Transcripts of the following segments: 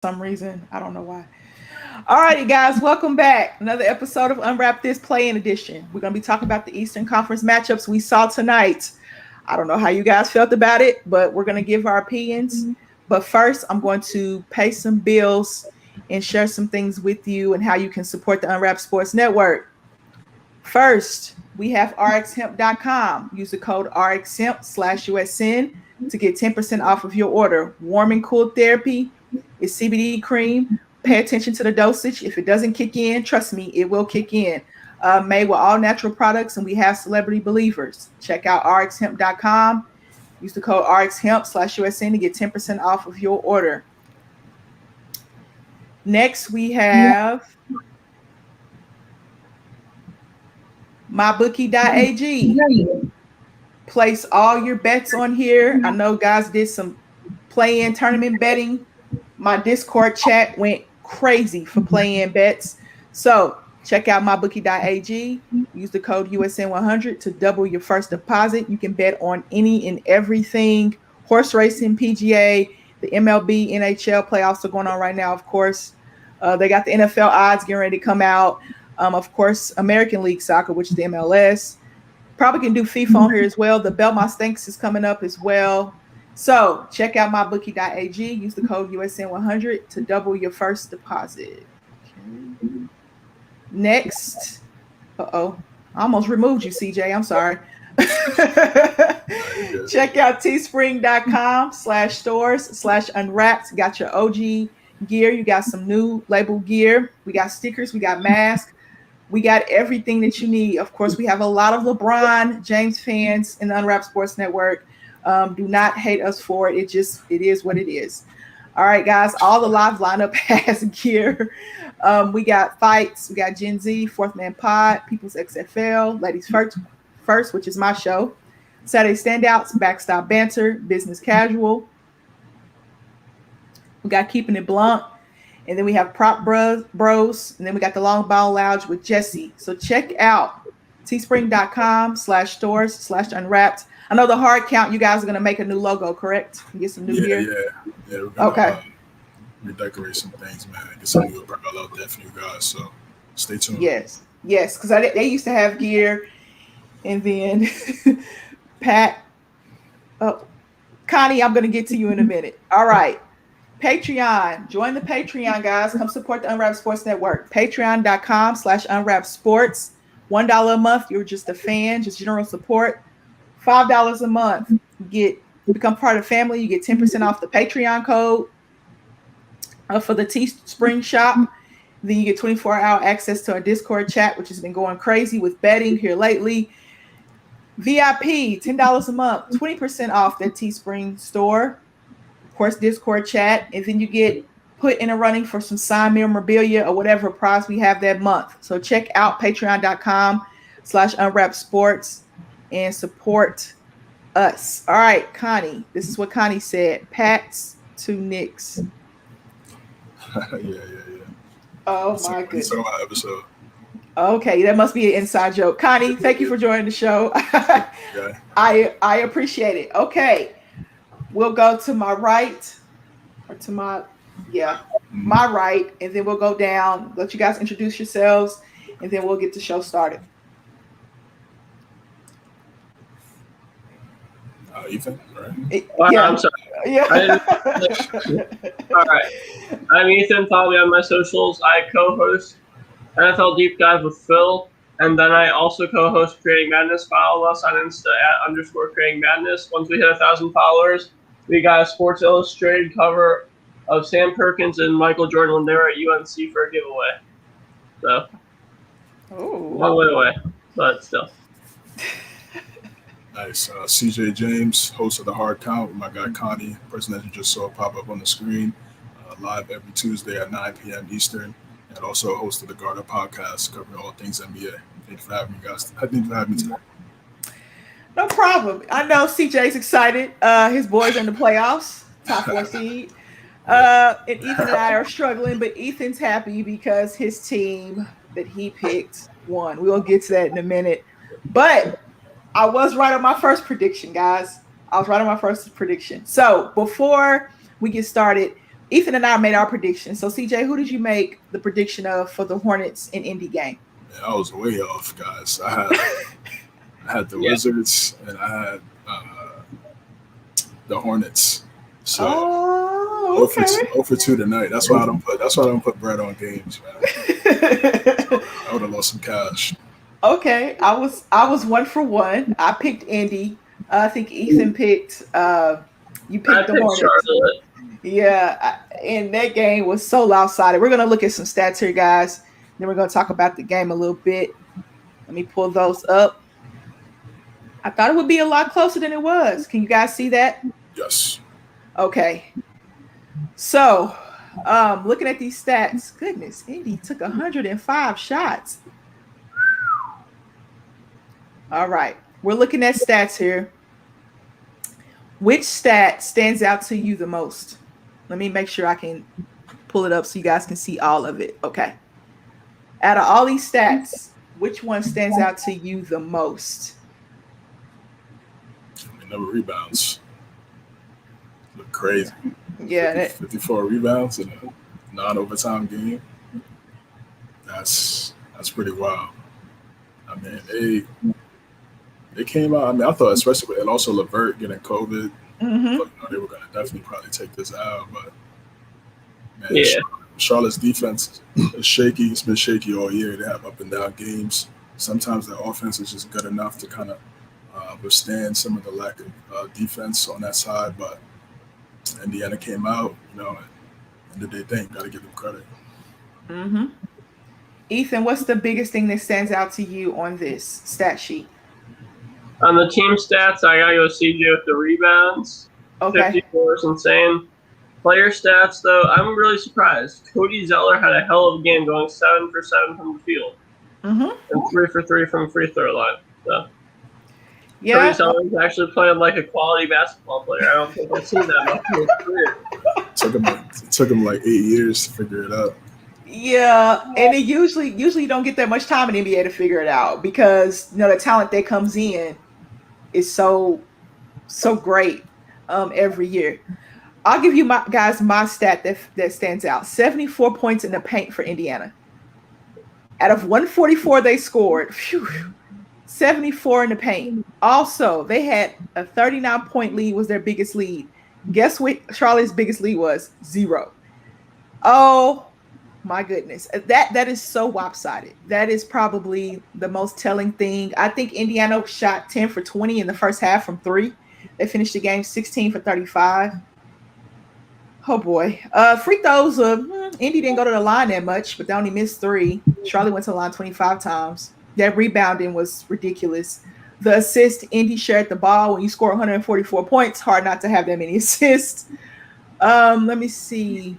some reason. I don't know why. All righty, guys, welcome back. Another episode of Unwrap This Play-In Edition. We're going to be talking about the Eastern Conference matchups we saw tonight. I don't know how you guys felt about it, but we're going to give our opinions. But first, I'm going to pay some bills and share some things with you and how you can support the Unwrap Sports Network. First, we have rxhemp.com. Use the code rxhemp/USN to get 10% off of your order. Warm and cool therapy is CBD cream. Pay attention to the dosage. If it doesn't kick in, trust me, it will kick in. Made with all natural products, and we have celebrity believers. Check out rxhemp.com. Use the code rxhemp/USN to get 10% off of your order. Next, we have mybookie.ag. Place all your bets on here. I know guys did some play-in tournament betting. My Discord chat went crazy for play-in bets. So check out mybookie.ag. Use the code USN100 to double your first deposit. You can bet on any and everything. Horse racing, PGA, the MLB, NHL playoffs are going on right now, of course. They got the NFL odds getting ready to come out. Of course, American League Soccer, which is the MLS. Probably can do FIFA on here as well. The Belmont Stakes is coming up as well. So check out mybookie.ag. Use the code USN100 to double your first deposit. Okay. Next. I almost removed you, CJ. I'm sorry. Check out teespring.com/stores/unwrapped. Got your OG gear. You got some new label gear. We got stickers. We got masks. We got everything that you need. Of course, we have a lot of LeBron James fans in the Unwrap Sports Network. Do not hate us for it. It is what it is. All right, guys. All the live lineup has gear. We got fights. We got Gen Z, Fourth Man Pod, People's XFL, Ladies First, which is my show. Saturday Standouts, Backstop Banter, Business Casual. We got Keeping It Blunt. And then we have Prop Bros. And then we got the Long Ball Lounge with Jesse. So check out teespring.com/stores/unwrapped. I know the hard count, you guys are going to make a new logo, correct? Get some new gear? Yeah. We're gonna, redecorate some things, man. Get some new apparel out there for you guys. So stay tuned. Yes. Because they used to have gear. And then Connie, I'm going to get to you in a minute. All right. Patreon. Join the Patreon, guys. Come support the Unwrap Sports Network. Patreon.com/Unwrap Sports. $1 a month. You're just a fan, just general support. $5 a month. You become part of the family. You get 10% off the Patreon code for the Teespring shop. Then you get 24-hour access to our Discord chat, which has been going crazy with betting here lately. VIP, $10 a month, 20% off that Teespring store. Of course, Discord chat. And then you get put in a running for some signed memorabilia or whatever prize we have that month. So check out patreon.com/Unwrap Sports and support us. All right, Connie. This is what Connie said. Pats to Knicks. Yeah. Oh, my goodness. Talking about episode. Okay, that must be an inside joke. Connie, thank you for joining the show. I appreciate it. Okay, we'll go to my right, or to my right, and then we'll go down, let you guys introduce yourselves, and then we'll get the show started. Ethan, right? I'm sorry. Yeah. All right. I'm Ethan. Follow me on my socials. I co-host NFL Deep Dive with Phil, and then I also co-host Creating Madness. Follow us on Insta @_Creating Madness. Once we hit 1,000 followers, we got a Sports Illustrated cover of Sam Perkins and Michael Jordan when they were at UNC for a giveaway. So, long way away, but still. Nice. CJ James, host of The Hard Count with my guy Connie, person that you just saw pop up on the screen, live every Tuesday at 9 p.m. Eastern, and also host of the Garter Podcast, covering all things NBA. Thanks for having me, guys. Thanks for having me today. No problem. I know CJ's excited. His boys are in the playoffs, top 4 seed. And Ethan and I are struggling, but Ethan's happy because his team that he picked won. We'll get to that in a minute. But I was right on my first prediction, guys. I was right on my first prediction. So before we get started, Ethan and I made our prediction. So CJ, who did you make the prediction of for the Hornets in Indy game? Man, I was way off, guys. I had the Wizards and I had the Hornets. So okay. 0 for 2 tonight. That's why I don't put bread on games, man. I would have lost some cash. Okay, I was 1 for 1. I picked Indy. I think Ethan picked. You picked the Hornets. Charlotte. Yeah, and that game was so lopsided. We're gonna look at some stats here, guys. Then we're gonna talk about the game a little bit. Let me pull those up. I thought it would be a lot closer than it was. Can you guys see that? Yes. Okay. So, looking at these stats, goodness, Indy took 105 shots. All right, we're looking at stats here. Which stat stands out to you the most? Let me make sure I can pull it up so you guys can see all of it. Okay. Out of all these stats, which one stands out to you the most? Number of rebounds. Look crazy. Yeah. 54 rebounds in a non-overtime game. That's pretty wild. I mean, they came out. I mean, I thought especially and also LeVert getting COVID, they were going to definitely probably take this out. But man, Charlotte's defense is shaky. It's been shaky all year. They have up and down games. Sometimes their offense is just good enough to kind of withstand some of the lack of defense on that side. But Indiana came out, and did their thing. Got to give them credit. Ethan, what's the biggest thing that stands out to you on this stat sheet? On the team stats, I gotta go CJ with the rebounds. Okay. 54 is insane. Player stats, though, I'm really surprised. Cody Zeller had a hell of a game, going 7 for 7 from the field, and 3 for 3 from free throw line. So, yeah, Cody Zeller's actually playing like a quality basketball player. I don't think I've seen that much in his career. It took him like 8 years to figure it out. Yeah, and it usually you don't get that much time in NBA to figure it out because the talent that comes in is so great every year. I'll give you my stat that stands out. 74 points in the paint for Indiana. Out of 144 they scored, 74 in the paint. Also, they had a 39-point lead was their biggest lead. Guess what Charlotte's biggest lead was? 0. Oh my goodness. That is so lopsided. That is probably the most telling thing. I think Indiana shot 10 for 20 in the first half from 3. They finished the game 16 for 35. Oh boy. Free throws, Indy didn't go to the line that much, but they only missed 3. Charlotte went to the line 25 times. That rebounding was ridiculous. The assist, Indy shared the ball. When you score 144 points, hard not to have that many assists. Let me see.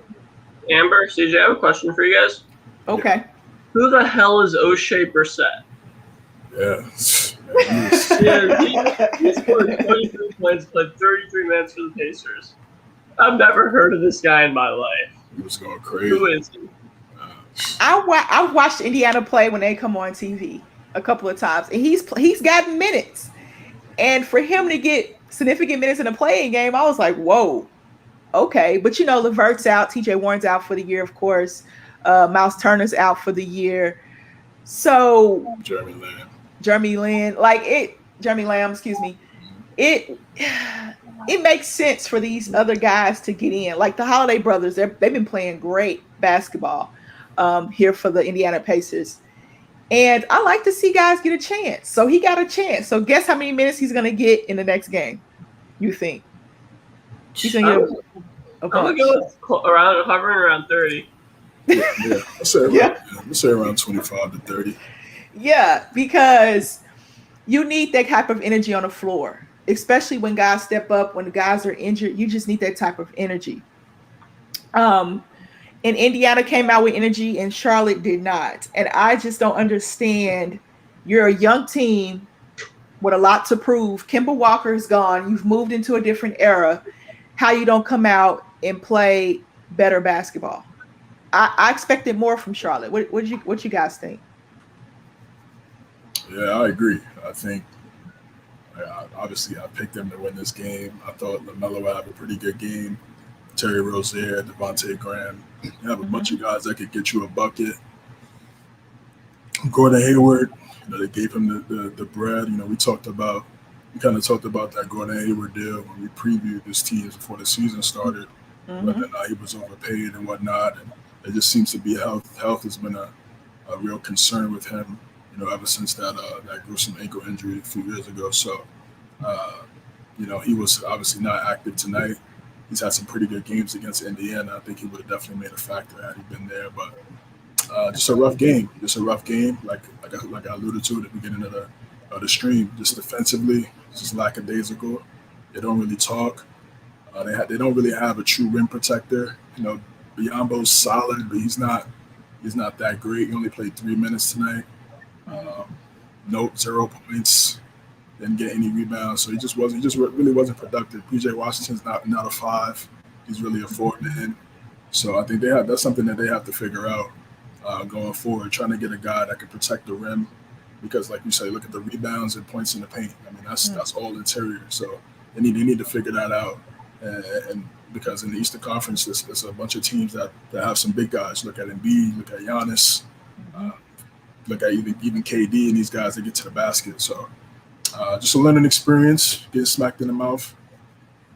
Amber, CJ, I have a question for you guys. Okay. Who the hell is O'Shea Brissett? Yeah. He scored 23 points, played 33 minutes for the Pacers. I've never heard of this guy in my life. He was going crazy. Who is he? I've watched Indiana play when they come on TV a couple of times, and he's gotten minutes. And for him to get significant minutes in a playing game, I was like, whoa. Okay, but LeVert's out, TJ Warren's out for the year, of course. Miles Turner's out for the year. So Jeremy Lamb, Jeremy Lamb, excuse me. It makes sense for these other guys to get in. Like the Holiday brothers, they've been playing great basketball here for the Indiana Pacers. And I like to see guys get a chance. So he got a chance. So guess how many minutes he's going to get in the next game, you think? He's going to get I'm going to go hovering around 30. Yeah. Let's say around 25 to 30. Yeah, because you need that type of energy on the floor, especially when guys step up, when the guys are injured. You just need that type of energy. And Indiana came out with energy and Charlotte did not. And I just don't understand. You're a young team with a lot to prove. Kemba Walker is gone. You've moved into a different era. How you don't come out and play better basketball. I expected more from Charlotte. What you guys think? Yeah, I agree. I think obviously I picked them to win this game. I thought LaMelo would have a pretty good game. Terry Rozier, Devontae Graham. You have a bunch of guys that could get you a bucket. Gordon Hayward, they gave him the bread. We kind of talked about that Gordon Hayward deal when we previewed this team before the season started, whether or not he was overpaid and whatnot. And it just seems to be health. Health has been a real concern with him, ever since that gruesome ankle injury a few years ago. So, he was obviously not active tonight. He's had some pretty good games against Indiana. I think he would have definitely made a factor had he been there. But just a rough game. Like I alluded to at the beginning of the stream. Just defensively, just lackadaisical. They don't really talk. They don't really have a true rim protector. Biyombo's solid, but he's not that great. He only played 3 minutes tonight. 0 points. Didn't get any rebounds, so he just really wasn't productive. PJ Washington's not a 5. He's really a 4 man. So I think that's something that they have to figure out going forward, trying to get a guy that can protect the rim, because like you say, look at the rebounds and points in the paint. I mean, that's all interior. So they need to figure that out. And because in the Eastern Conference, there's a bunch of teams that have some big guys. Look at Embiid, look at Giannis, look at even KD and these guys that get to the basket. So just a learning experience, getting smacked in the mouth.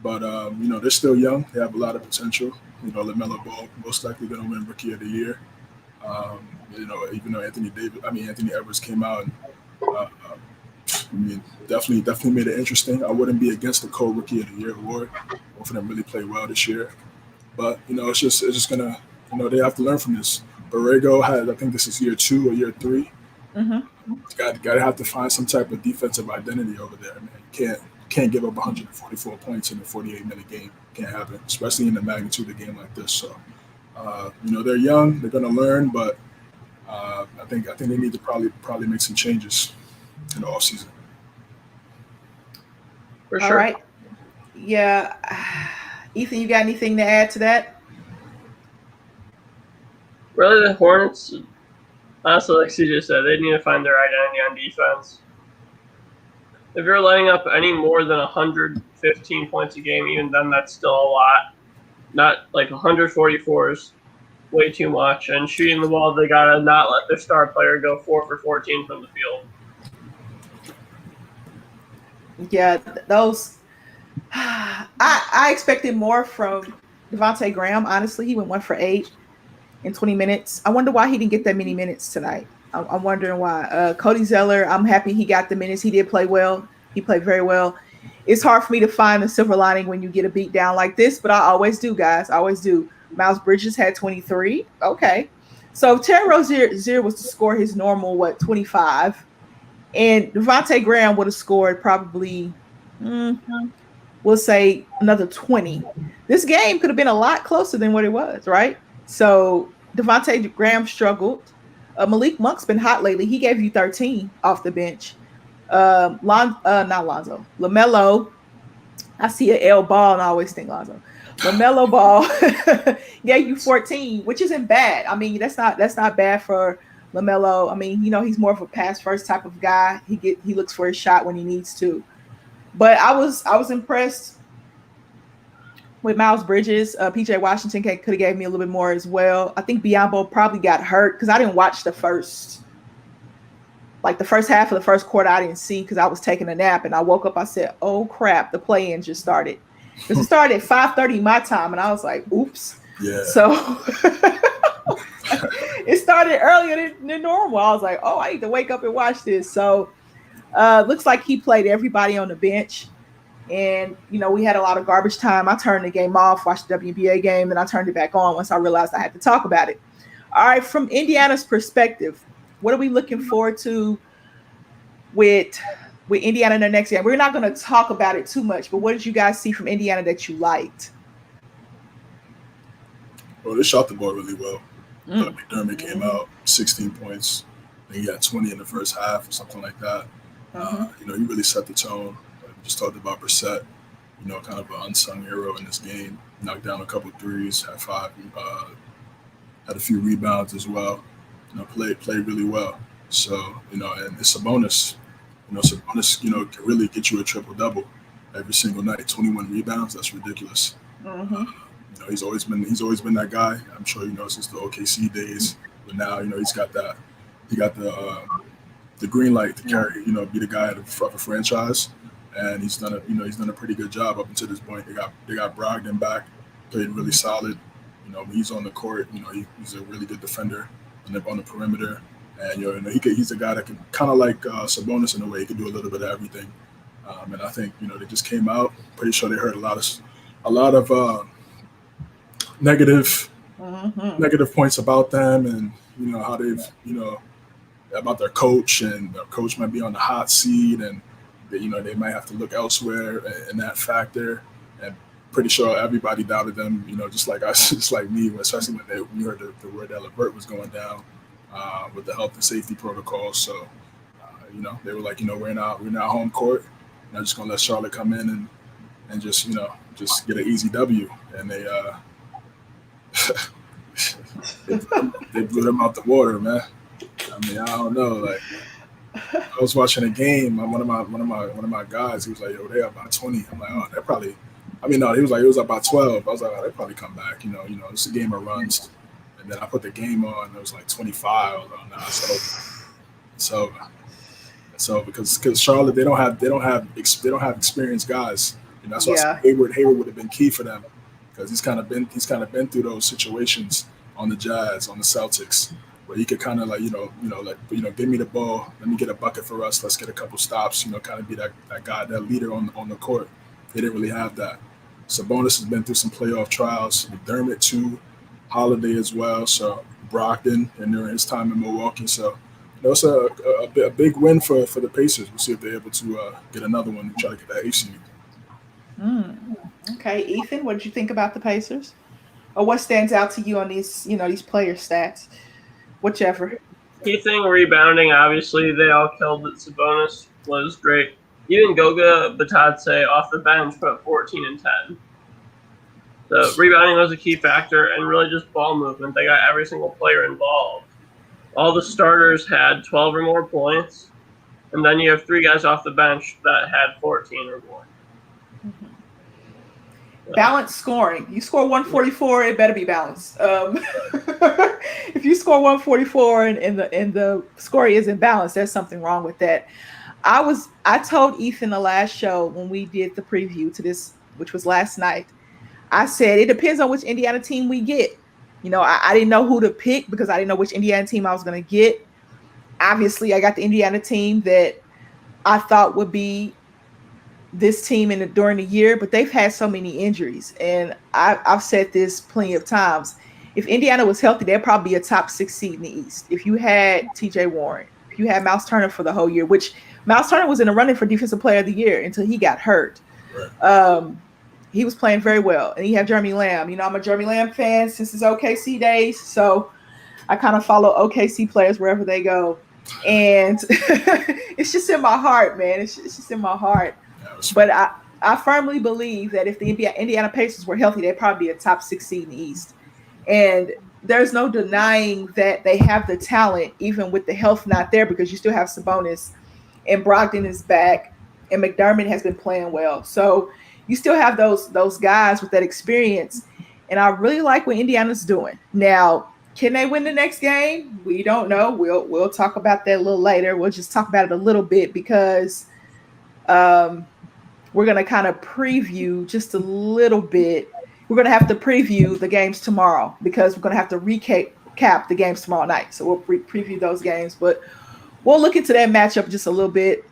But, they're still young. They have a lot of potential. LaMelo Ball most likely going to win Rookie of the Year. Even though Anthony Edwards came out and definitely made it interesting. I wouldn't be against the co-Rookie of the Year award. Both of them really played well this year. But, it's just going to, they have to learn from this. Borrego I think this is year 2 or year 3. Got to have to find some type of defensive identity over there, man. You can't give up 144 points in a 48-minute game. Can't happen, especially in the magnitude of a game like this. So, they're young, they're going to learn, but I think they need to probably make some changes in the offseason. For sure. All right. Yeah. Ethan, you got anything to add to that? Really, the Hornets, honestly, like CJ said, they need to find their identity on defense. If you're letting up any more than 115 points a game, even then, that's still a lot. Not like 144 is way too much. And shooting the ball, they got to not let their star player go 4 for 14 from the field. Yeah, those. I expected more from Devontae Graham, honestly. He went 1 for 8 in 20 minutes. I wonder why he didn't get that many minutes tonight. I'm wondering why. Cody Zeller, I'm happy he got the minutes. He did play well. He played very well. It's hard for me to find the silver lining when you get a beat down like this, but I always do, guys. I always do. Miles Bridges had 23. Okay. So Terry Rozier was to score his normal, 25. And Devontae Graham would have scored probably, we'll say, another 20. This game could have been a lot closer than what it was, right? So Devontae Graham struggled. Malik Monk's been hot lately. He gave you 13 off the bench. Not Lonzo. LaMelo. I see an L Ball and I always think Lonzo. LaMelo Ball gave you 14, which isn't bad. I mean, that's not bad for LaMelo. I mean, he's more of a pass first type of guy. He looks for his shot when he needs to. But I was impressed with Miles Bridges. PJ Washington could have gave me a little bit more as well. I think Biyombo probably got hurt because I didn't watch the first half of the first quarter. I didn't see because I was taking a nap and I woke up. I said, "Oh crap!" The play-in just started because it started at 5:30 my time, and I was like, "Oops." Yeah. So it started earlier than normal. I was like, "Oh, I need to wake up and watch this." So looks like he played everybody on the bench. And, we had a lot of garbage time. I turned the game off, watched the WNBA game, and I turned it back on once I realized I had to talk about it. All right, from Indiana's perspective, what are we looking forward to with Indiana in the next game? We're not going to talk about it too much, but what did you guys see from Indiana that you liked? Well, they shot the ball really well. McDermott came out 16 points. I think he had 20 in the first half or something like that. He really set the tone. Just talked about Brissett, kind of an unsung hero in this game. Knocked down a couple threes, had 5, had a few rebounds as well. Played really well. So, and it's a bonus. Sabonis, can really get you a triple-double every single night. 21 rebounds, that's ridiculous. he's always been that guy. I'm sure since the OKC days. But now he's got that. He got the green light to carry. Be the guy of a franchise, and he's done a pretty good job up until this point. They got Brogdon back, played really solid. When he's on the court, he's a really good defender on the perimeter, and he's a guy that can kind of like Sabonis in a way. He can do a little bit of everything, and I think they just came out. Pretty sure they heard a lot of negative points about them, and how they've about their coach, and their coach might be on the hot seat, and they might have to look elsewhere in that factor. And pretty sure everybody doubted them, just like me, especially when we heard the word that LeVert was going down with the health and safety protocols. So, they were like, we're in our home court. We're just gonna let Charlotte come in and just get an easy W. And they they blew them out the water, man. I mean, I don't know. Like, I was watching a game. One of my guys, he was like, "Yo, they up by 20." I'm like, "Oh, they're probably." I mean, no, he was like, it was up by 12. I was like, "Oh, they probably come back." It's a game of runs. And then I put the game on. And it was like 25. I was like, "Nah, it's over." So because Charlotte, they don't have experienced guys. And that's why Hayward would have been key for them, because he's kind of been through those situations on the Jazz, on the Celtics, where he could kind of give me the ball, let me get a bucket for us, let's get a couple stops, kind of be that guy, that leader on the court. They didn't really have that. Sabonis has been through some playoff trials, McDermott too, Holiday as well, so Brogdon, and during his time in Milwaukee. So it's a big win for the Pacers. We'll see if they're able to get another one and try to get that AC. Okay, Ethan, what did you think about the Pacers? Or what stands out to you on these player stats? Whichever. Key thing, rebounding. Obviously, they all killed it. Sabonis was great. Even Goga Batadze off the bench put 14 and 10. So rebounding was a key factor, and really just ball movement. They got every single player involved. All the starters had 12 or more points, and then you have 3 guys off the bench that had 14 or more. Balanced scoring. You score 144, it better be balanced. If you score 144 and the score isn't balanced, there's something wrong with that. I told Ethan the last show when we did the preview to this, which was last night, I said it depends on which Indiana team we get. I didn't know who to pick because I didn't know which Indiana team I was going to get. Obviously, I got the Indiana team that I thought would be this team during the year, but they've had so many injuries. And I've said this plenty of times. If Indiana was healthy, they'd probably be a top 6 seed in the East. If you had TJ Warren, if you had Miles Turner for the whole year, which Miles Turner was in the running for Defensive Player of the Year until he got hurt. Right. He was playing very well. And you have Jeremy Lamb. I'm a Jeremy Lamb fan since his OKC days. So I kind of follow OKC players wherever they go. And it's just in my heart, man. It's just in my heart. But I firmly believe that if the Indiana Pacers were healthy, they'd probably be a top 6 seed in the East. And there's no denying that they have the talent, even with the health not there, because you still have Sabonis and Brogdon is back and McDermott has been playing well. So you still have those guys with that experience. And I really like what Indiana's doing. Now, can they win the next game? We don't know. We'll talk about that a little later. We'll just talk about it a little bit because we're going to kind of preview just a little bit. We're going to have to preview the games tomorrow because we're going to have to recap the games tomorrow night. So we'll preview those games, but we'll look into that matchup just a little bit.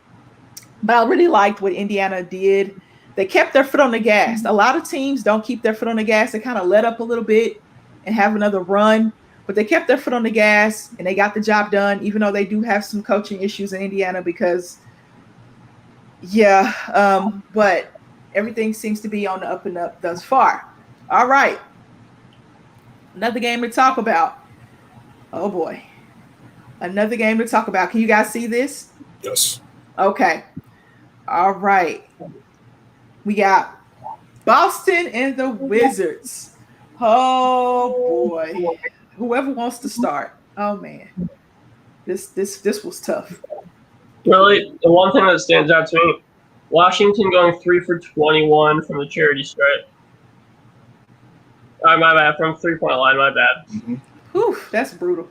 But I really liked what Indiana did. They kept their foot on the gas. A lot of teams don't keep their foot on the gas. They kind of let up a little bit and have another run, but they kept their foot on the gas and they got the job done, even though they do have some coaching issues in Indiana because but everything seems to be on the up and up thus far. All right. Another game to talk about. Oh, boy. Another game to talk about. Can you guys see this? Yes. Okay. All right. We got Boston and the Wizards. Oh, boy. Whoever wants to start. Oh, man. This was tough. Really, the one thing that stands out to me, Washington going 3 for 21 from the charity stripe. my bad. From 3-point line, my bad. Mm-hmm. Whew, that's brutal.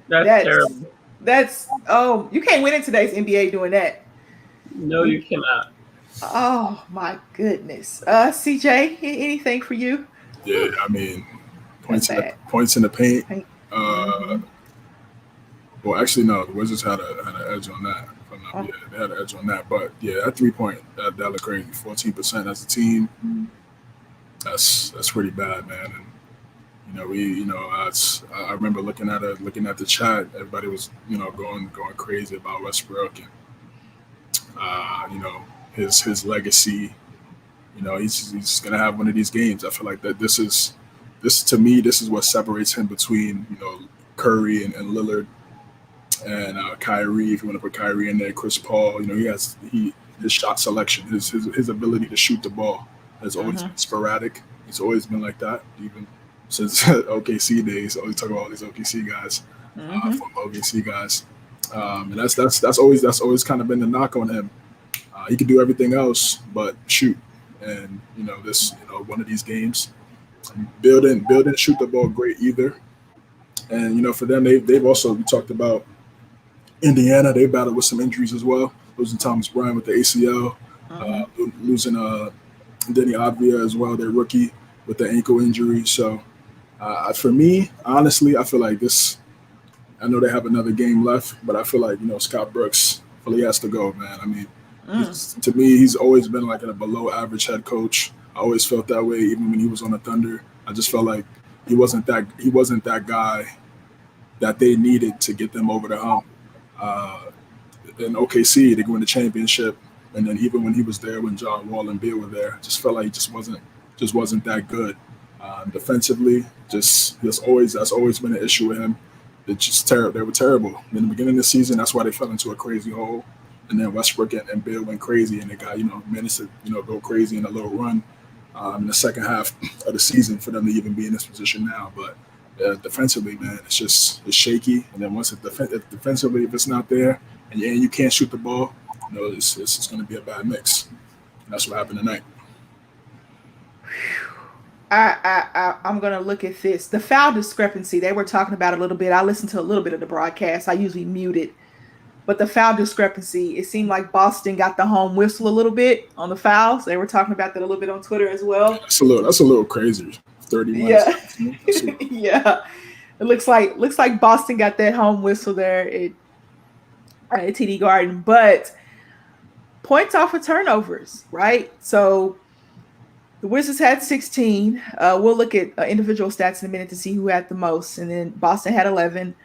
That's terrible. You can't win in today's NBA doing that. No, you cannot. Oh my goodness. CJ, anything for you? Yeah, I mean, points in the paint. Mm-hmm. Well, actually, no. The Wizards had an edge on that. Yeah, they had an edge on that. But yeah, that 3-point that looked crazy. 14% as a team. That's pretty bad, man. And I remember looking at the chat. Everybody was going crazy about Westbrook and his legacy. He's gonna have one of these games. I feel like that this is what separates him between Curry and Lillard and Kyrie. If you want to put Kyrie in there, Chris Paul. His shot selection, his ability to shoot the ball has always been sporadic. It's always been like that, even since OKC days. Always talk about all these OKC guys, from OKC guys, and that's always kind of been the knock on him. He can do everything else but shoot, and one of these games, build and shoot the ball great either. And for them, they've also, we talked about Indiana. They battled with some injuries as well, losing Thomas Bryant with the ACL, losing Denny Avdia as well, their rookie, with the ankle injury. So for me, honestly, I feel like this. I know they have another game left, but I feel like Scott Brooks really has to go, man. I mean, to me, he's always been like a below average head coach. I always felt that way, even when he was on the Thunder. I just felt like he wasn't that guy that they needed to get them over the hump. In OKC, they win the championship, and then even when he was there, when John Wall and Beal were there, I just felt like he just wasn't that good. Defensively, that's always been an issue with him. They were terrible in the beginning of the season. That's why they fell into a crazy hole. And then Westbrook and Beal went crazy, and they got managed to go crazy in a little run in the second half of the season for them to even be in this position now. But defensively, man, it's shaky. And then once defensively, if it's not there and you can't shoot the ball, it's just going to be a bad mix. And that's what happened tonight. I'm gonna look at this. The foul discrepancy they were talking about a little bit. I listened to a little bit of the broadcast. I usually mute it. But the foul discrepancy, it seemed like Boston got the home whistle a little bit on the fouls. They were talking about that a little bit on Twitter as well. That's a little crazy. 31. Yeah. Yeah. It looks like Boston got that home whistle there at TD Garden. But points off of turnovers, right? So the Wizards had 16. We'll look at individual stats in a minute to see who had the most. And then Boston had 11.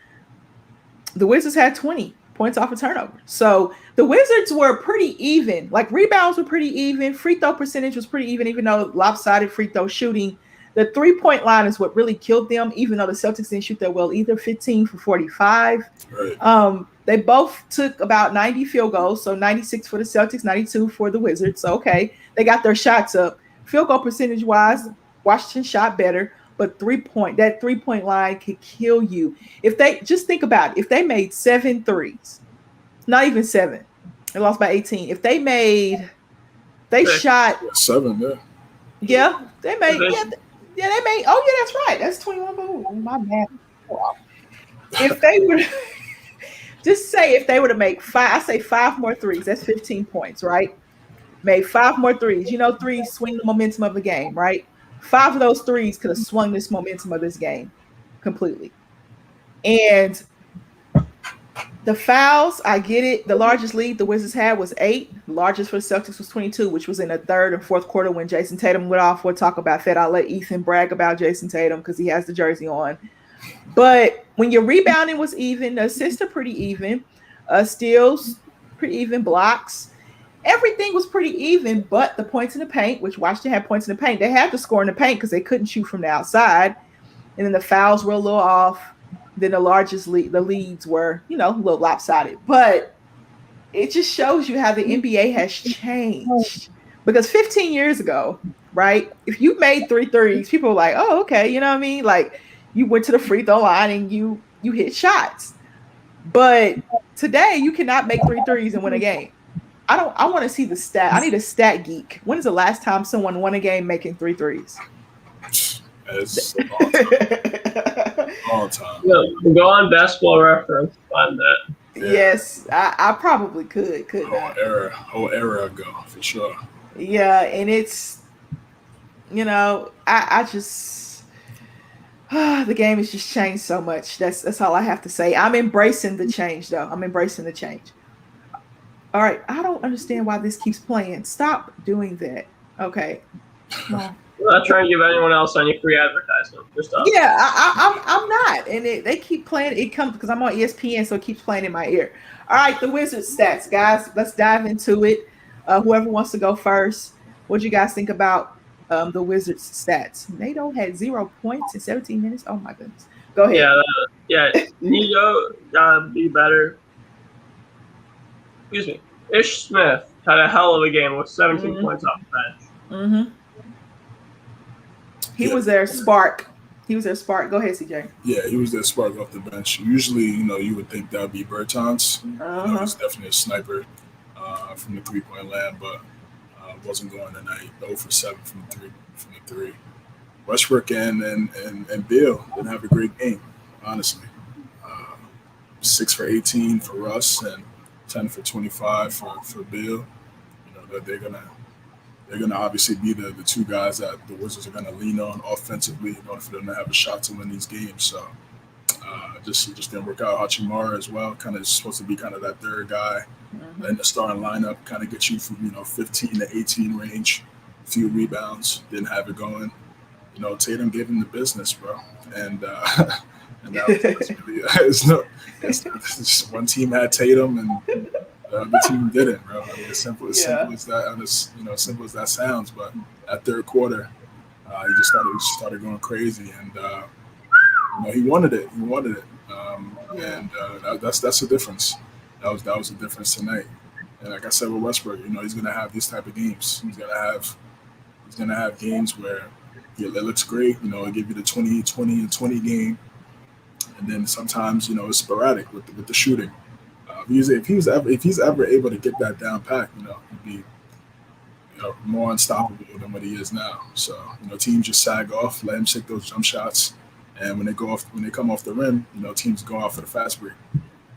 The Wizards had 20 points off of turnover. So the Wizards were pretty even. Like, rebounds were pretty even. Free throw percentage was pretty even though lopsided free throw shooting. The 3-point line is what really killed them, even though the Celtics didn't shoot that well either, 15 for 45. Right. They both took about 90 field goals, so 96 for the Celtics, 92 for the Wizards. So, okay, they got their shots up. Field goal percentage-wise, Washington shot better, but that 3-point line could kill you. If they just think about it, if they made 7 threes, not even 7, they lost by 18. If they shot 7, yeah. Yeah, they made. Yeah, they made. Oh, yeah, that's right. That's 21. Oh, my bad. If they would just say if they were to make 5 more threes, that's 15 points, right? Made 5 more threes. Threes swing the momentum of the game, right? 5 of those threes could have swung this momentum of this game completely. And the fouls, I get it. The largest lead the Wizards had was 8. The largest for the Celtics was 22, which was in the third and fourth quarter when Jason Tatum went off. We'll talk about that. I'll let Ethan brag about Jason Tatum because he has the jersey on. But when your rebounding was even, the assists are pretty even, steals pretty even, blocks. Everything was pretty even, but the points in the paint, which Washington had points in the paint, they had to score in the paint because they couldn't shoot from the outside. And then the fouls were a little off. Then the leads were, a little lopsided. But it just shows you how the NBA has changed. Because 15 years ago, right, if you made 3 threes, people were like, oh, okay, you know what I mean? Like, you went to the free throw line and you hit shots. But today, you cannot make 3 threes and win a game. I want to see the stat. I need a stat geek. When is the last time someone won a game making 3 threes? It's a long time. Long time. Yeah, go on Basketball Reference, find that. Yeah. Yes, I probably couldn't I? Whole era ago for sure. Yeah, and it's I just the game has just changed so much. That's all I have to say. I'm embracing the change though. I'm embracing the change. All right, I don't understand why this keeps playing. Stop doing that. Okay, come on. I'm not trying to give anyone else any free advertisement. Just us. Yeah, I'm not, and they keep playing. It comes because I'm on ESPN, so it keeps playing in my ear. All right, the Wizards stats, guys. Let's dive into it. Whoever wants to go first. What do you guys think about the Wizards stats? NATO had 0 points in 17 minutes. Oh my goodness. Go ahead. Yeah. Nigo gotta be better. Excuse me. Ish Smith had a hell of a game with 17 points off the bench. Mm-hmm. He was their spark. Go ahead, CJ. Yeah, he was their spark off the bench. Usually, you would think that would be Bertans. He's definitely a sniper from the 3-point land, but wasn't going tonight. 0 for 7 from the three. Westbrook and Beal didn't have a great game, honestly. 6 for 18 for Russ and 10 for 25 for Beal. That they're gonna obviously be the two guys that the Wizards are gonna lean on offensively in order for them to have a shot to win these games. So just didn't work out. Hachimura as well, kind of supposed to be kind of that third guy in the starting lineup, kind of get you from 15 to 18 range, a few rebounds. Didn't have it going. Tatum gave him the business, bro, and that was really it's one team had Tatum and the team didn't, bro. I mean, as simple as that, and as simple as that sounds. But that third quarter, he just started going crazy, and he wanted it. And that's the difference. That was the difference tonight. And like I said with Westbrook, he's gonna have these type of games. He's gonna have games where it looks great. He'll give you the 20 and 20 game, and then sometimes it's sporadic with the shooting. If he's ever able to get that down pat, he'd be more unstoppable than what he is now. So teams just sag off, let him take those jump shots, and when they come off the rim, teams go out for the fast break.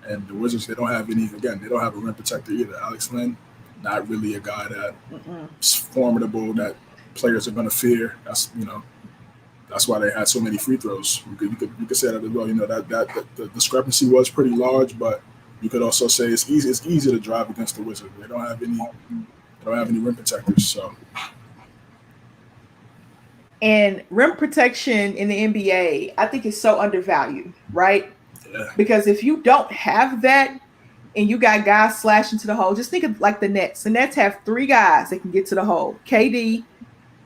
And the Wizards, they don't have a rim protector either. Alex Len, not really a guy that's formidable that players are going to fear. That's why they had so many free throws. You could say that as well. That the discrepancy was pretty large, but you could also say it's easy to drive against the Wizards. They don't have any rim protectors. So, and rim protection in the NBA, I think is so undervalued, right? Yeah. Because if you don't have that, and you got guys slashing to the hole, just think of like the Nets. The Nets have 3 guys that can get to the hole: KD,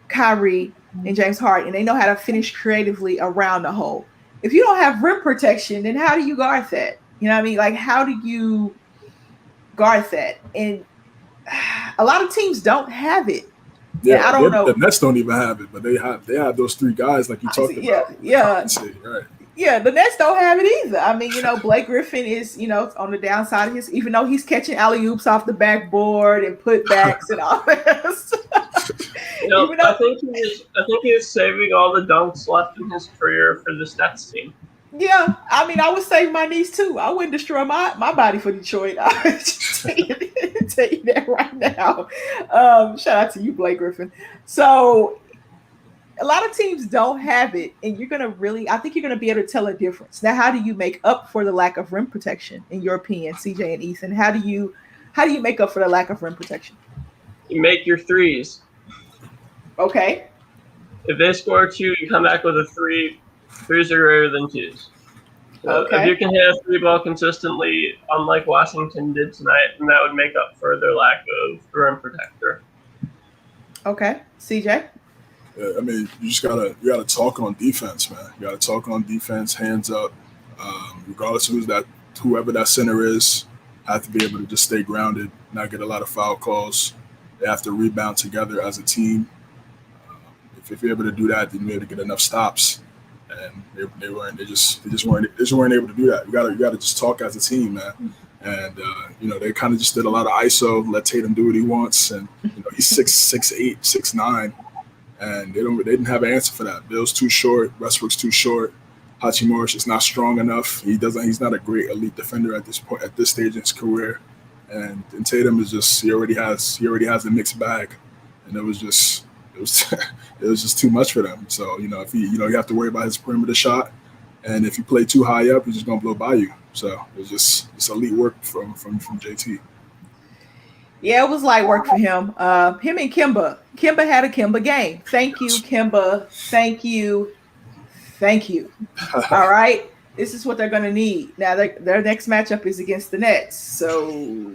Kyrie, and James Harden, and they know how to finish creatively around the hole. If you don't have rim protection, then how do you guard that? You know what I mean? Like, how do you guard that? And a lot of teams don't have it. Yeah, I don't know. The Nets don't even have it, but they have those 3 guys like you talked about. Yeah. Right. Yeah, the Nets don't have it either. I mean, Blake Griffin is, on the downside of his, even though he's catching alley-oops off the backboard and putbacks and all this. I think he is saving all the dunks left in his career for the Nets team. Yeah, I mean, I would save my knees too. I wouldn't destroy my body for Detroit. I would just tell you that right now. Shout out to you, Blake Griffin. So a lot of teams don't have it, and I think you're gonna be able to tell a difference. Now, how do you make up for the lack of rim protection, in your opinion, CJ and Ethan? How do you make up for the lack of rim protection? You make your threes. Okay. If they score 2, you come back with a 3. 3s are greater than 2s. Okay. If you can hit a 3-ball consistently, unlike Washington did tonight, then that would make up for their lack of rim protector. Okay, CJ. Yeah, I mean, you gotta talk on defense, man. You gotta talk on defense, hands up. Regardless of whoever that center is, have to be able to just stay grounded, not get a lot of foul calls. They have to rebound together as a team. If you're able to do that, then you're able to get enough stops. And they just weren't able to do that. You gotta just talk as a team, man. And they kind of just did a lot of ISO, let Tatum do what he wants, and he's 6'8", 6'9", and they didn't have an answer for that. Bill's too short, Westbrook's too short, Hachimura's just not strong enough. He's not a great elite defender at this point, at this stage in his career. And Tatum is just he already has a mixed bag, and it was just too much for them. So if you have to worry about his perimeter shot, and if you play too high up, he's just gonna blow by you. So it was just elite work from JT. Yeah, it was light work for him. Him and Kimba. Kimba had a Kimba game. Thank you, Kimba. Thank you. All right. This is what they're going to need. Now, their next matchup is against the Nets. So,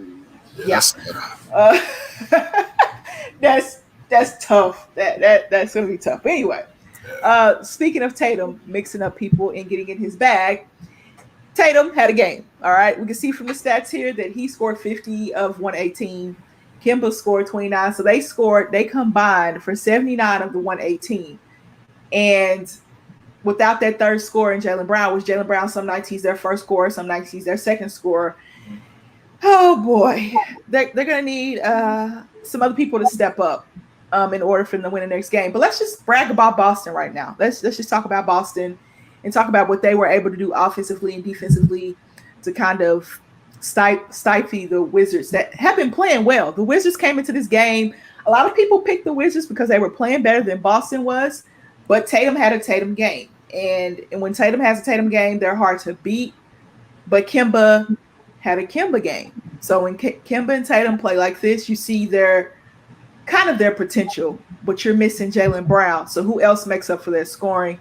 yeah. That's tough. That's going to be tough. But anyway, speaking of Tatum mixing up people and getting in his bag, Tatum had a game. All right. We can see from the stats here that he scored 50 of 118. Kimba scored 29. So they combined for 79 of the 118. And without that third scorer in Jaylen Brown, which Jaylen Brown, some nights he's their first scorer, some nights he's their second scorer. Oh boy, they're gonna need some other people to step up in order for them to win the next game. But let's just brag about Boston right now. Let's just talk about Boston and talk about what they were able to do offensively and defensively to kind of stifle the Wizards that have been playing well. The Wizards came into this game. A lot of people picked the Wizards because they were playing better than Boston was. But Tatum had a Tatum game. And when Tatum has a Tatum game, they're hard to beat. But Kimba had a Kimba game. So when Kimba and Tatum play like this, you see their potential. But you're missing Jaylen Brown. So who else makes up for their scoring?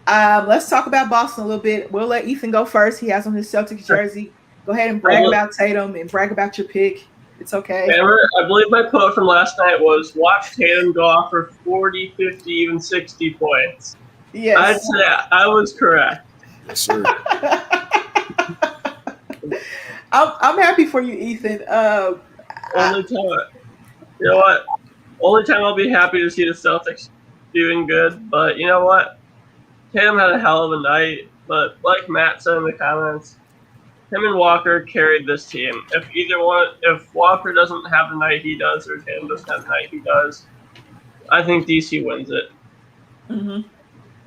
Let's talk about Boston a little bit. We'll let Ethan go first. He has on his Celtics jersey. Go ahead and brag about Tatum and brag about your pick. It's okay. I believe my quote from last night was, watch Tatum go off for 40, 50, even 60 points. Yes. I'd say I was correct. Yes, sir. I'm happy for you, Ethan. Only time I'll be happy to see the Celtics doing good. But you know what? Tatum had a hell of a night. But like Matt said in the comments, him and Walker carried this team. If Walker doesn't have the night he does, or Tatum doesn't have the night he does, I think DC wins it. Mm-hmm.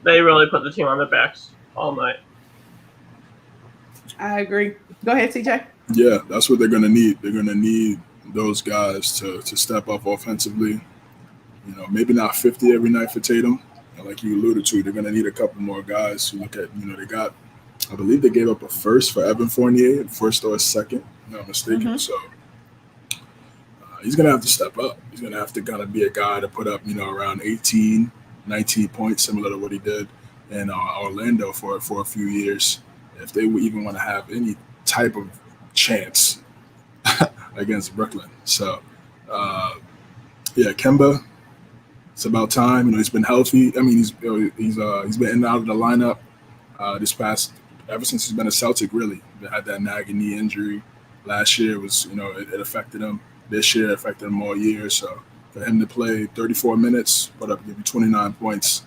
They really put the team on their backs all night. I agree. Go ahead, CJ. Yeah, that's what they're going to need. They're going to need those guys to step up offensively. Maybe not 50 every night for Tatum. Like you alluded to, they're going to need a couple more guys who look at, they got, I believe they gave up a first for Evan Fournier, first or a second, if I'm not mistaken. Mm-hmm. So he's going to have to step up. He's going to have to kind of be a guy to put up, around 18, 19 points, similar to what he did in Orlando for a few years, if they would even want to have any type of chance against Brooklyn. So, Kemba, it's about time. He's been healthy. I mean, he's been in and out of the lineup ever since he's been a Celtic, really. They had that nagging knee injury. Last year was, it affected him. This year it affected him all year. So for him to play 34 minutes, put up maybe 29 points,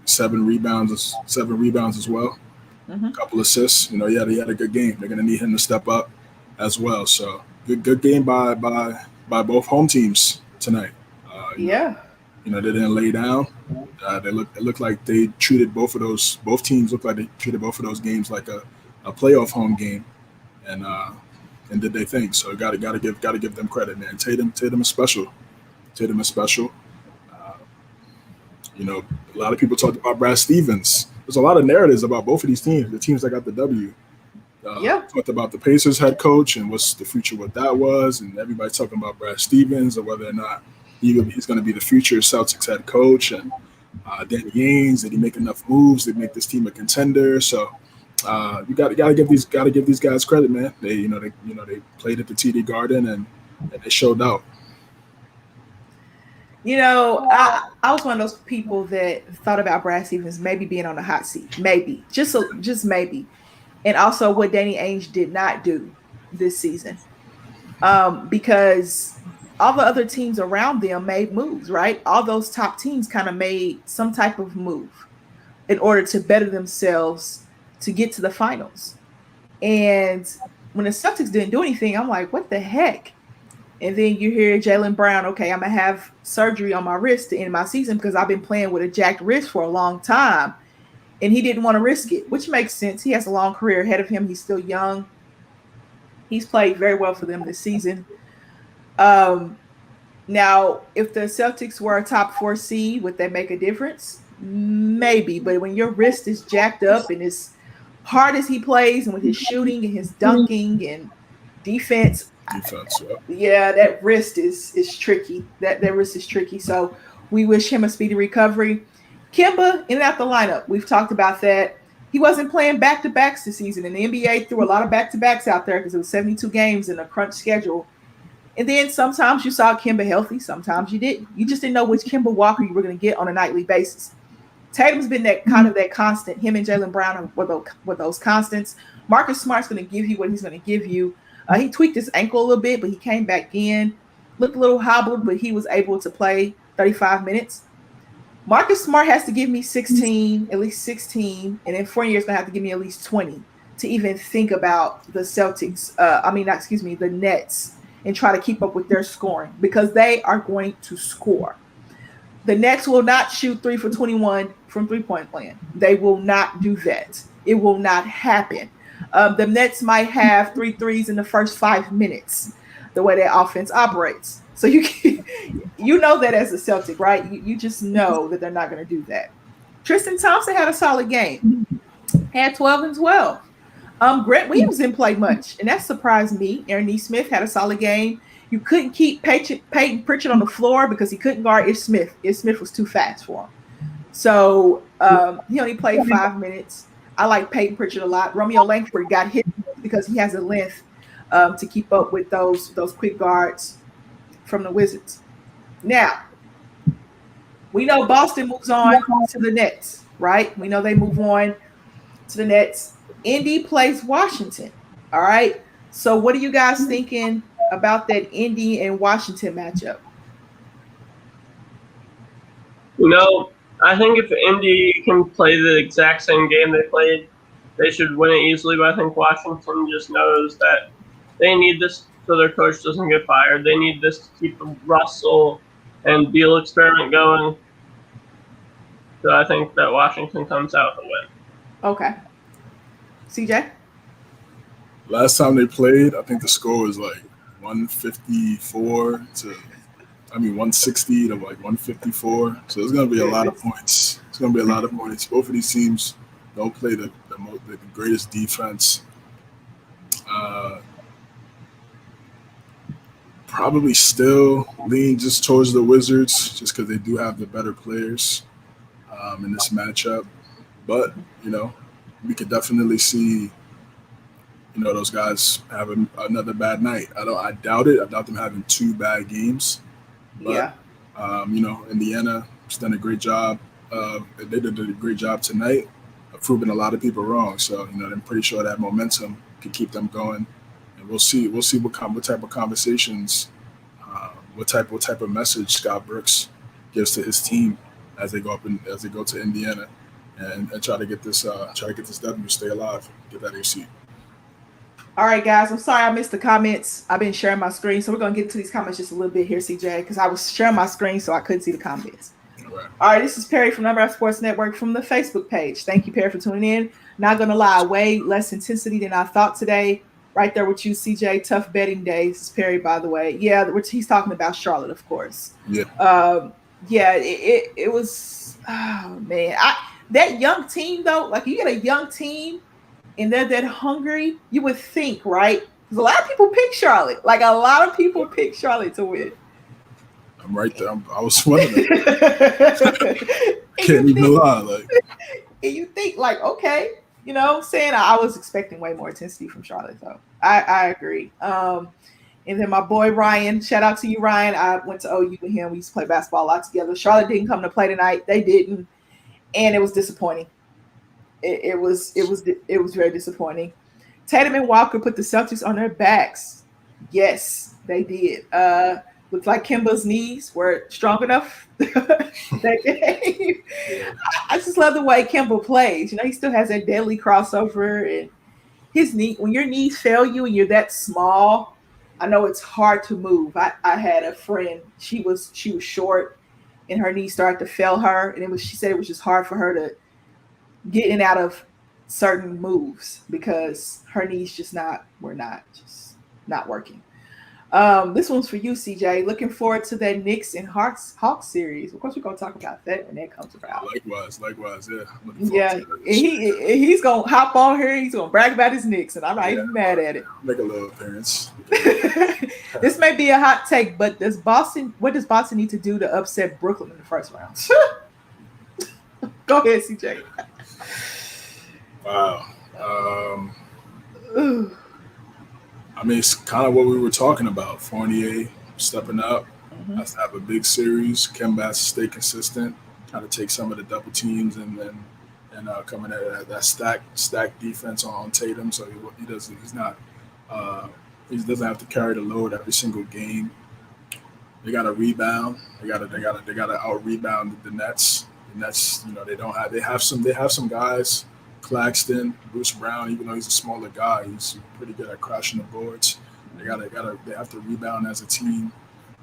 7 rebounds as well, a couple assists. He had a good game. They're going to need him to step up as well. So good game by both home teams tonight. They didn't lay down. It looked like they treated both teams looked like they treated both of those games like a playoff home game, and did their thing. So gotta give them credit, man. Tatum is special. A lot of people talked about Brad Stevens. There's a lot of narratives about both of these teams, the teams that got the W. Talked about the Pacers head coach and what's the future, what that was, and everybody's talking about Brad Stevens or whether or not he's going to be the future Celtics head coach. And Danny Ainge, did he make enough moves to make this team a contender? So you got to give these guys credit, man. They played at the TD Garden and they showed out. I was one of those people that thought about Brad Stevens maybe being on the hot seat, maybe just maybe, and also what Danny Ainge did not do this season, because all the other teams around them made moves, right? All those top teams kind of made some type of move in order to better themselves to get to the finals. And when the Celtics didn't do anything, I'm like, what the heck? And then you hear Jaylen Brown, okay, I'm going to have surgery on my wrist to end my season because I've been playing with a jacked wrist for a long time. And he didn't want to risk it, which makes sense. He has a long career ahead of him. He's still young. He's played very well for them this season. Now, if the Celtics were a top 4 seed, would that make a difference? Maybe. But when your wrist is jacked up and as hard as he plays and with his shooting and his dunking and defense, yeah, that wrist is tricky. That wrist is tricky. So we wish him a speedy recovery. Kemba in and out the lineup. We've talked about that. He wasn't playing back-to-backs this season, and the NBA threw a lot of back-to-backs out there because it was 72 games in a crunch schedule. And then sometimes you saw Kemba healthy, sometimes you didn't. You just didn't know which Kemba Walker you were going to get on a nightly basis. Tatum's been that constant. Him and Jaylen Brown were those constants. Marcus Smart's going to give you what he's going to give you. He tweaked his ankle a little bit, but he came back in. Looked a little hobbled, but he was able to play 35 minutes. Marcus Smart has to give me 16, at least 16, and then Fournier's going to have to give me at least 20 to even think about the Celtics. The Nets, and try to keep up with their scoring because they are going to score. The Nets will not shoot 3 for 21 from three-point land. They will not do that. It will not happen. The Nets might have 3 threes in the first 5 minutes, the way their offense operates. So you know that as a Celtic, right? You just know that they're not going to do that. Tristan Thompson had a solid game. Had 12 and 12. Grant Williams didn't play much, and that surprised me. Aaron Nesmith had a solid game. You couldn't keep Peyton Pritchard on the floor because he couldn't guard Ish Smith. Ish Smith was too fast for him. So he only played 5 minutes. I like Peyton Pritchard a lot. Romeo Langford got hit because he has the length to keep up with those quick guards from the Wizards. Now, we know Boston moves on to the Nets, right? We know they move on to the Nets. Indy plays Washington, all right? So what are you guys thinking about that Indy and Washington matchup? I think if Indy can play the exact same game they played, they should win it easily. But I think Washington just knows that they need this so their coach doesn't get fired. They need this to keep the Russell and Beal experiment going. So I think that Washington comes out with a win. Okay. CJ? Last time they played, I think the score was like 160 to like 154. So there's going to be a lot of points. It's going to be a lot of points. Both of these teams don't play the greatest defense. Probably still lean just towards the Wizards just because they do have the better players in this matchup. But, we could definitely see, those guys having another bad night. I doubt it. I doubt them having 2 bad games. But, Indiana has done a great job. They did a great job tonight of proving a lot of people wrong. So, I'm pretty sure that momentum can keep them going. And we'll see what type of conversations, what type of message Scott Brooks gives to his team as they go to Indiana and try to get this W, stay alive, get that AC. All right, guys. I'm sorry I missed the comments. I've been sharing my screen, so we're gonna get to these comments just a little bit here, CJ, because I was sharing my screen so I couldn't see the comments. All right, this is Perry from Unwrap Sports Network from the Facebook page. Thank you, Perry, for tuning in. Not gonna lie, way less intensity than I thought today. Right there with you, CJ. Tough betting day. This is Perry, by the way. Yeah, which he's talking about Charlotte, of course. Yeah. It was. Oh man, that young team though. Like you get a young team, and they're that hungry. You would think, right? Because a lot of people pick Charlotte. Like a lot of people pick Charlotte to win. I'm right there. I was one of them. Can't even lie. And you think like, okay. You know what I'm saying? I was expecting way more intensity from Charlotte, though. I agree. And then my boy Ryan, shout out to you, Ryan. I went to OU with him. We used to play basketball a lot together. Charlotte didn't come to play tonight. They didn't. And it was disappointing. It was very disappointing. Tatum and Walker put the Celtics on their backs. Yes, they did. Looked like Kemba's knees were strong enough that game. I just love the way Kemba plays. He still has that deadly crossover, and his knee. When your knees fail you and you're that small, I know it's hard to move. I had a friend, she was short and her knee started to fail her. And she said it was just hard for her to get in and out of certain moves because her knees were not working. This one's for you, CJ. Looking forward to that Knicks and Hawks series. Of course, we're gonna talk about that when that comes about. Likewise, yeah. Yeah, and he's gonna hop on here. He's gonna brag about his Knicks, and I'm not even mad at it. Make a little appearance. This may be a hot take, but what does Boston need to do to upset Brooklyn in the first round? Go ahead, CJ. Wow. I mean, it's kind of what we were talking about. Fournier stepping up, has to have a big series. Kemba has to stay consistent, kind of take some of the double teams and coming at that stack defense on Tatum. So he doesn't have to carry the load every single game. They got to rebound. They got to out rebound the Nets. The Nets, they have some guys. Claxton, Bruce Brown, even though he's a smaller guy, he's pretty good at crashing the boards. They have to rebound as a team,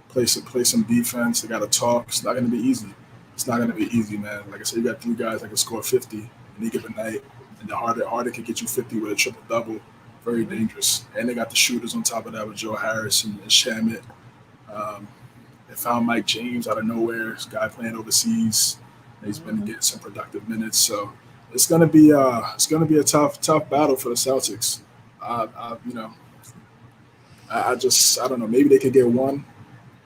play some defense. They got to talk. It's not going to be easy. It's not going to be easy, man. Like I said, you got 3 guys that can score 50 any given night, and the harder can get you 50 with a triple double. Very dangerous. And they got the shooters on top of that with Joe Harris and Shamit. They found Mike James out of nowhere. This guy playing overseas. He's been getting some productive minutes, so. It's gonna be a tough battle for the Celtics. I don't know. Maybe they could get one.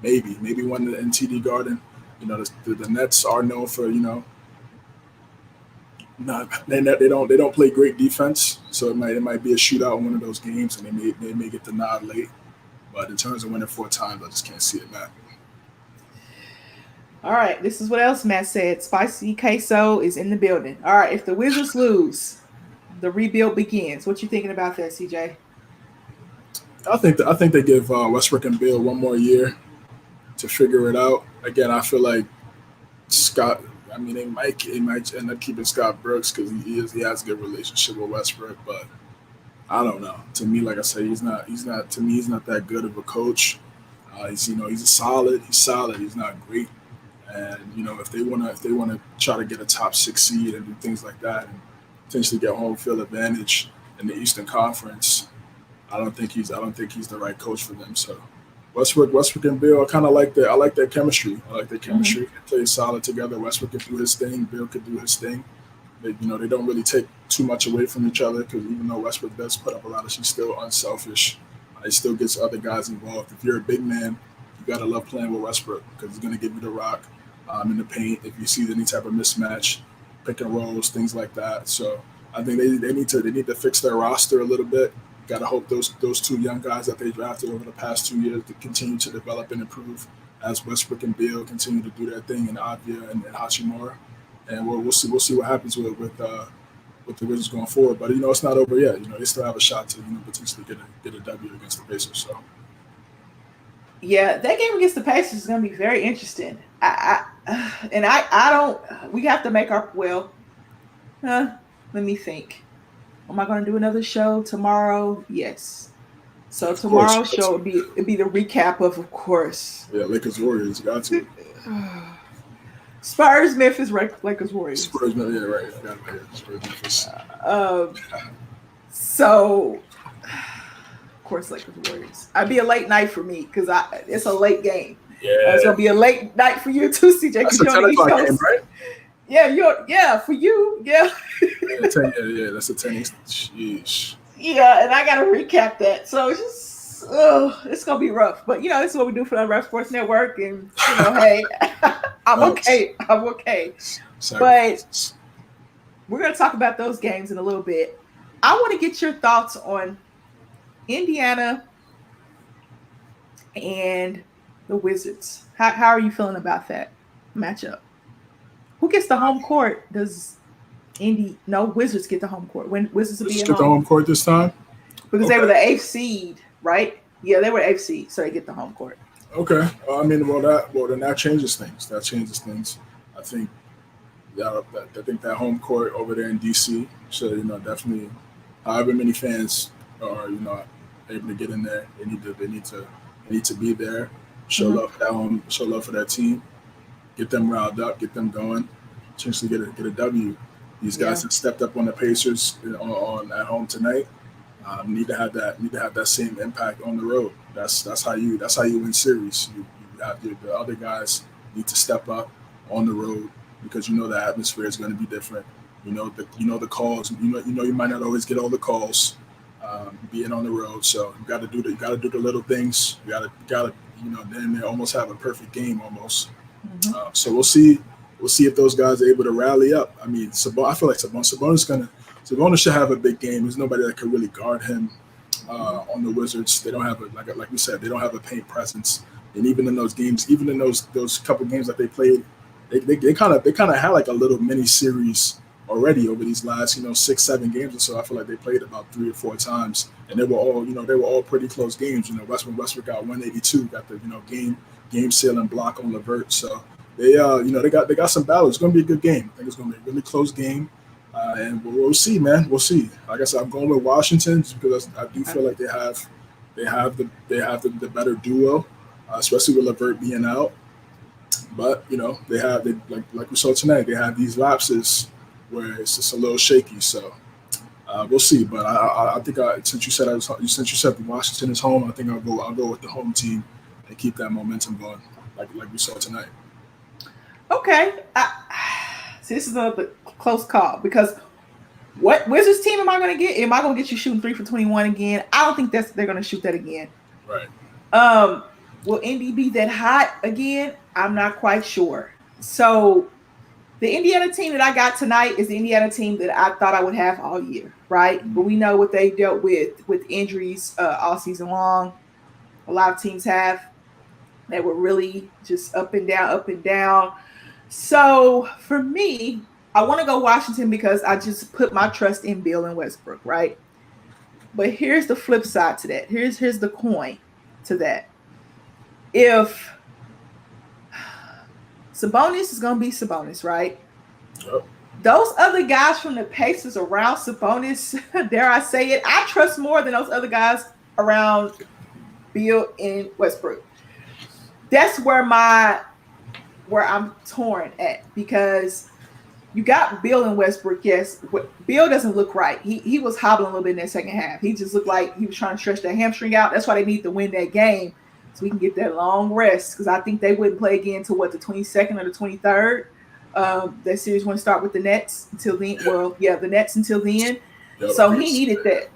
Maybe one in TD Garden. The Nets are known for they don't play great defense, so it might be a shootout in one of those games, and they may get the nod late. But in terms of winning 4 times, I just can't see it, Matt. All right, this is what else Matt said. Spicy Queso is in the building. All right, if the Wizards lose, the rebuild begins. What you thinking about that, CJ? I think they give Westbrook and Beal one more year to figure it out. Again, I feel like Scott. I mean, they might end up keeping Scott Brooks because he has a good relationship with Westbrook, but I don't know. To me, like I said, he's not that good of a coach. He's solid. He's not great. And if they want to try to get a top 6 seed and do things like that, and potentially get home field advantage in the Eastern Conference, I don't think he's the right coach for them. So Westbrook and Beal, I like their chemistry. I like their chemistry. They play solid together. Westbrook can do his thing. Beal could do his thing. They don't really take too much away from each other because even though Westbrook does put up a lot of, he's still unselfish. He still gets other guys involved. If you're a big man, you gotta love playing with Westbrook because he's gonna give you the rock. In the paint, if you see any type of mismatch, pick and rolls, things like that. So I think they need to fix their roster a little bit. Got to hope those 2 young guys that they drafted over the past 2 years to continue to develop and improve as Westbrook and Beal continue to do their thing, and Avia and Hachimura. And we'll see what happens with the Wizards going forward. But it's not over yet. They still have a shot to potentially get a W against the Pacers. So. Yeah, that game against the Pacers is going to be very interesting. We have to make our, let me think. Am I going to do another show tomorrow? Yes. So tomorrow's show would be the recap of course. Yeah, Lakers Warriors, got to. Spurs, Memphis, Lakers Warriors. Spurs, yeah, right. Spurs, Memphis. So, of course, Lakers Warriors. I'd be a late night for me because it's a late game. Yeah, it's gonna be a late night for you too, CJ. That's a 10 o'clock game, right? Yeah, for you, yeah. That's a 10. Sheesh. Yeah, and I gotta recap that, so it's just it's gonna be rough. But this is what we do for the Unwrap Sports Network, and hey, I'm okay. But we're gonna talk about those games in a little bit. I want to get your thoughts on Indiana and the Wizards. How are you feeling about that matchup? Who gets the home court? Does Wizards get the home court? When Wizards will be at home? Get the home court this time? Because they were the 8th seed, right? Yeah, they were 8th seed, so they get the home court. Okay. Then that changes things. I think that home court over there in DC should, definitely, however many fans are, able to get in there. They need to be there. Show love for that home. Show love for that team. Get them riled up. Get them going. Potentially get a W. These guys have stepped up on the Pacers on at home tonight. Need to have that same impact on the road. That's how you win series. You have the other guys need to step up on the road because the atmosphere is going to be different. You know the calls. You might not always get all the calls being on the road. So you got to do the little things. You got to then they almost have a perfect game almost. So we'll see if those guys are able to rally up. I mean, I feel like Sabonis should have a big game. There's nobody that can really guard him on the Wizards. They don't have like we said, they don't have a paint presence. And even in those games, even in those couple games that they played, they kind of had like a little mini series already over these last 6-7 games or so. I feel like they played about 3 or 4 times, and they were all pretty close games. Westbrook got 182, got the game sealing block on LeVert. So they got some battles. It's gonna be a good game. I think it's gonna be a really close game. And we'll see, man. We'll see. Like I said, I'm going with Washington because I do feel like they have the better duo, especially with LeVert being out. But like we saw tonight, they have these lapses where it's just a little shaky. So we'll see. But I think since you said Washington is home, I think I'll go with the home team and keep that momentum going, like we saw tonight. Okay. See, this is a close call because what Wizards team am I going to get? Am I going to get you shooting 3 for 21 again? I don't think they're going to shoot that again. Right. Will Indy be that hot again? I'm not quite sure. So the Indiana team that I got tonight is the Indiana team that I thought I would have all year, right? But we know what they dealt with injuries all season long. A lot of teams have. They were really just up and down. So for me, I want to go Washington because I just put my trust in Beal and Westbrook, right? But here's the flip side to that. Here's the coin to that. If Sabonis is going to be Sabonis, right? Yep. Those other guys from the Pacers around Sabonis, dare I say it, I trust more than those other guys around Beal and Westbrook. That's where I'm torn at because you got Beal and Westbrook. Yes, Beal doesn't look right. He was hobbling a little bit in that second half. He just looked like he was trying to stretch that hamstring out. That's why they need to win that game so we can get that long rest because I think they wouldn't play again until the 22nd or the 23rd. That series wouldn't start with the Nets until then. Well, yeah, the Nets until then. So he needed that.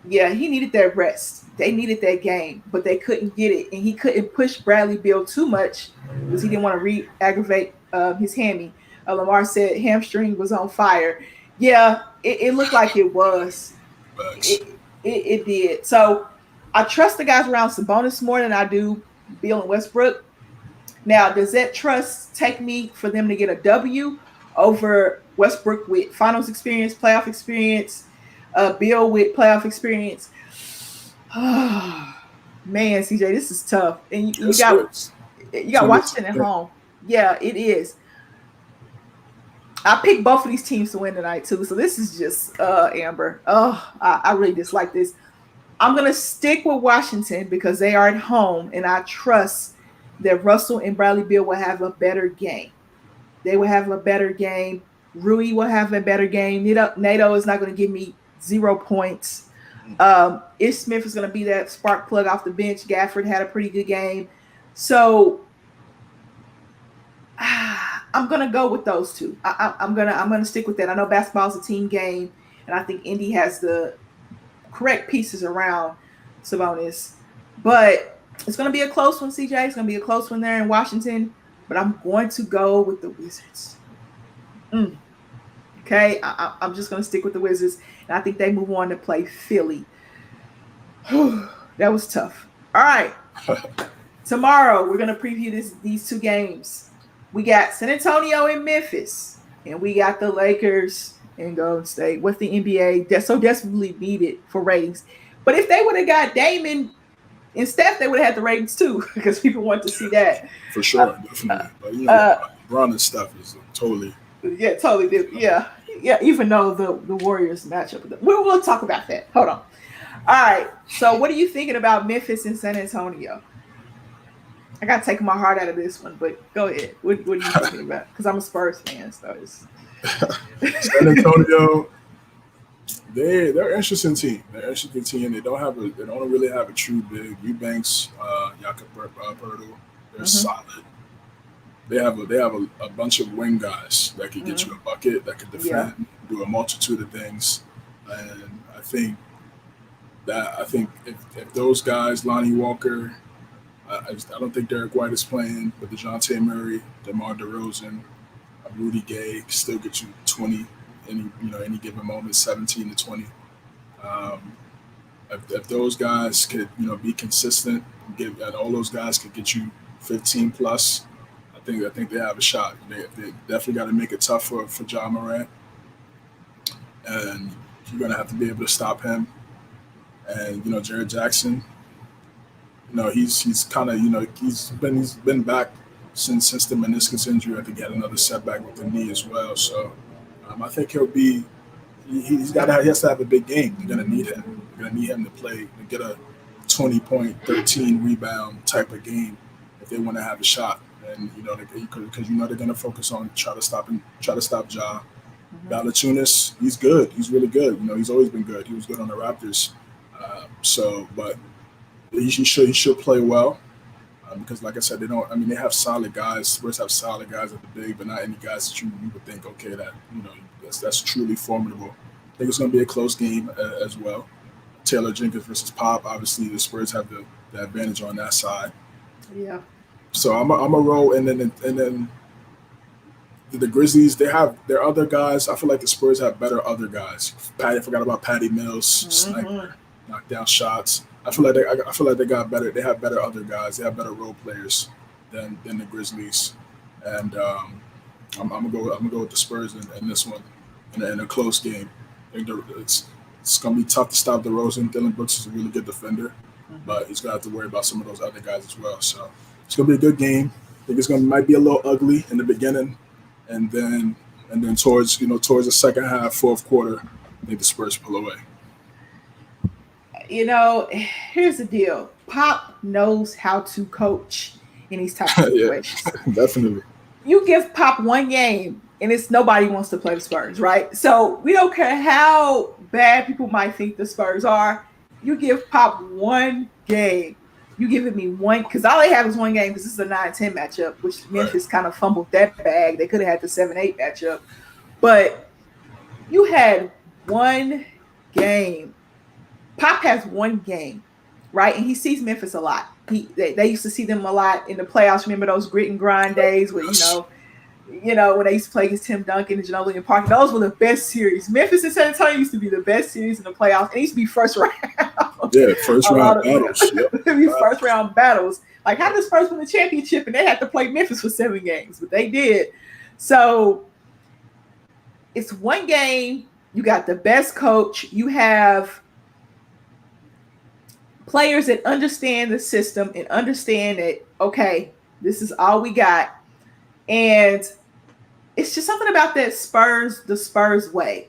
Yeah, he needed that rest. They needed that game, but they couldn't get it. And he couldn't push Bradley Beal too much because he didn't want to re-aggravate his hammy. Lamar said hamstring was on fire. Yeah, it looked like it was. It did. So I trust the guys around Sabonis more than I do Beal and Westbrook. Now, does that trust take me for them to get a W over Westbrook with finals experience, playoff experience, Beal with playoff experience? Man, CJ, this is tough. And you got Washington at home. Yeah, it is. I picked both of these teams to win tonight too. So this is just Amber. I really dislike this. I'm gonna stick with Washington because they are at home, and I trust that Russell and Bradley Beal will have a better game. They will have a better game. Rui will have a better game. Nato is not going to give me 0 points. Ish Smith is going to be that spark plug off the bench. Gafford had a pretty good game. So I'm going to go with those two. I'm gonna stick with that. I know basketball is a team game, and I think Indy has the correct pieces around Sabonis. But it's going to be a close one, CJ. It's going to be a close one there in Washington. But I'm going to go with the Wizards. Okay, I'm just going to stick with the Wizards. And I think they move on to play Philly. That was tough. All right. Tomorrow, we're going to preview these two games. We got San Antonio and Memphis. And we got the Lakers and Golden State. What the NBA so desperately needed for ratings. But if they would have got Damon and Steph, they would have had the ratings too, because people want to see that. For sure, definitely. But LeBron and Steph is totally. Yeah, totally different. Yeah. Even though the Warriors match up with them. We'll talk about that. Hold on. All right. So what are you thinking about Memphis and San Antonio? I gotta take my heart out of this one, but go ahead. What are you thinking about? Because I'm a Spurs fan, so it's San Antonio, they're an interesting team. They're an interesting team. They don't really have a true big. Eubanks, Jakob Poeltl, they're solid. They have a bunch of wing guys that can get you a bucket, that can defend, do a multitude of things, and I think if those guys, Lonnie Walker, I don't think Derek White is playing, but DeJounte Murray, DeMar DeRozan, Rudy Gay still get you 20 any given moment, 17 to 20. If those guys could be consistent, and all those guys could get you 15 plus, I think they have a shot. They definitely got to make it tough for Ja Morant, and you're gonna have to be able to stop him. And Jared Jackson, he's kind of he's been back since the meniscus injury. I think he had another setback with the knee as well. So I think he has to have a big game. You're gonna need him. You're gonna need him to play to get a 20-point, 13 rebound type of game if they want to have a shot. And because they're gonna focus on try to stop Ja. Valanciunas, he's good. He's really good. He's always been good. He was good on the Raptors. But he should play well because, like I said, they have solid guys. Spurs have solid guys at the big, but not any guys that you would think, okay, that that's truly formidable. I think it's going to be a close game as well. Taylor Jenkins versus Pop. Obviously, the Spurs have the advantage on that side. Yeah. So I'm a roll, and then the Grizzlies, they have their other guys. I feel like the Spurs have better other guys. I forgot about Patty Mills, sniper, knock down shots. I feel like they got better. They have better other guys. They have better role players than the Grizzlies, and I'm gonna go with the Spurs in this one in a close game. I think it's gonna be tough to stop DeRozan. Dylan Brooks is a really good defender, but he's gonna have to worry about some of those other guys as well. So it's gonna be a good game. I think might be a little ugly in the beginning, and then towards the second half, fourth quarter, I think the Spurs pull away. Here's the deal. Pop knows how to coach in these types of situations. Definitely. You give Pop one game, and it's nobody wants to play the Spurs, right? So we don't care how bad people might think the Spurs are. You give Pop one game. You giving me one, because all they have is one game, because this is a 9-10 matchup, which Memphis kind of fumbled that bag. They could have had the 7-8 matchup. But you had one game. Pop has one game, right? And he sees Memphis a lot. They used to see them a lot in the playoffs. Remember those grit and grind days where, when they used to play against Tim Duncan and Ginobili Parker. Those were the best series. Memphis and San Antonio used to be the best series in the playoffs. And it used to be first round. Yeah, first round battles. Yep. It'd be first round battles. Like, how did the Spurs win the championship and they had to play Memphis for 7 games? But they did. So it's one game. You got the best coach. You have players that understand the system and understand that, okay, this is all we got. And it's just something about the Spurs way.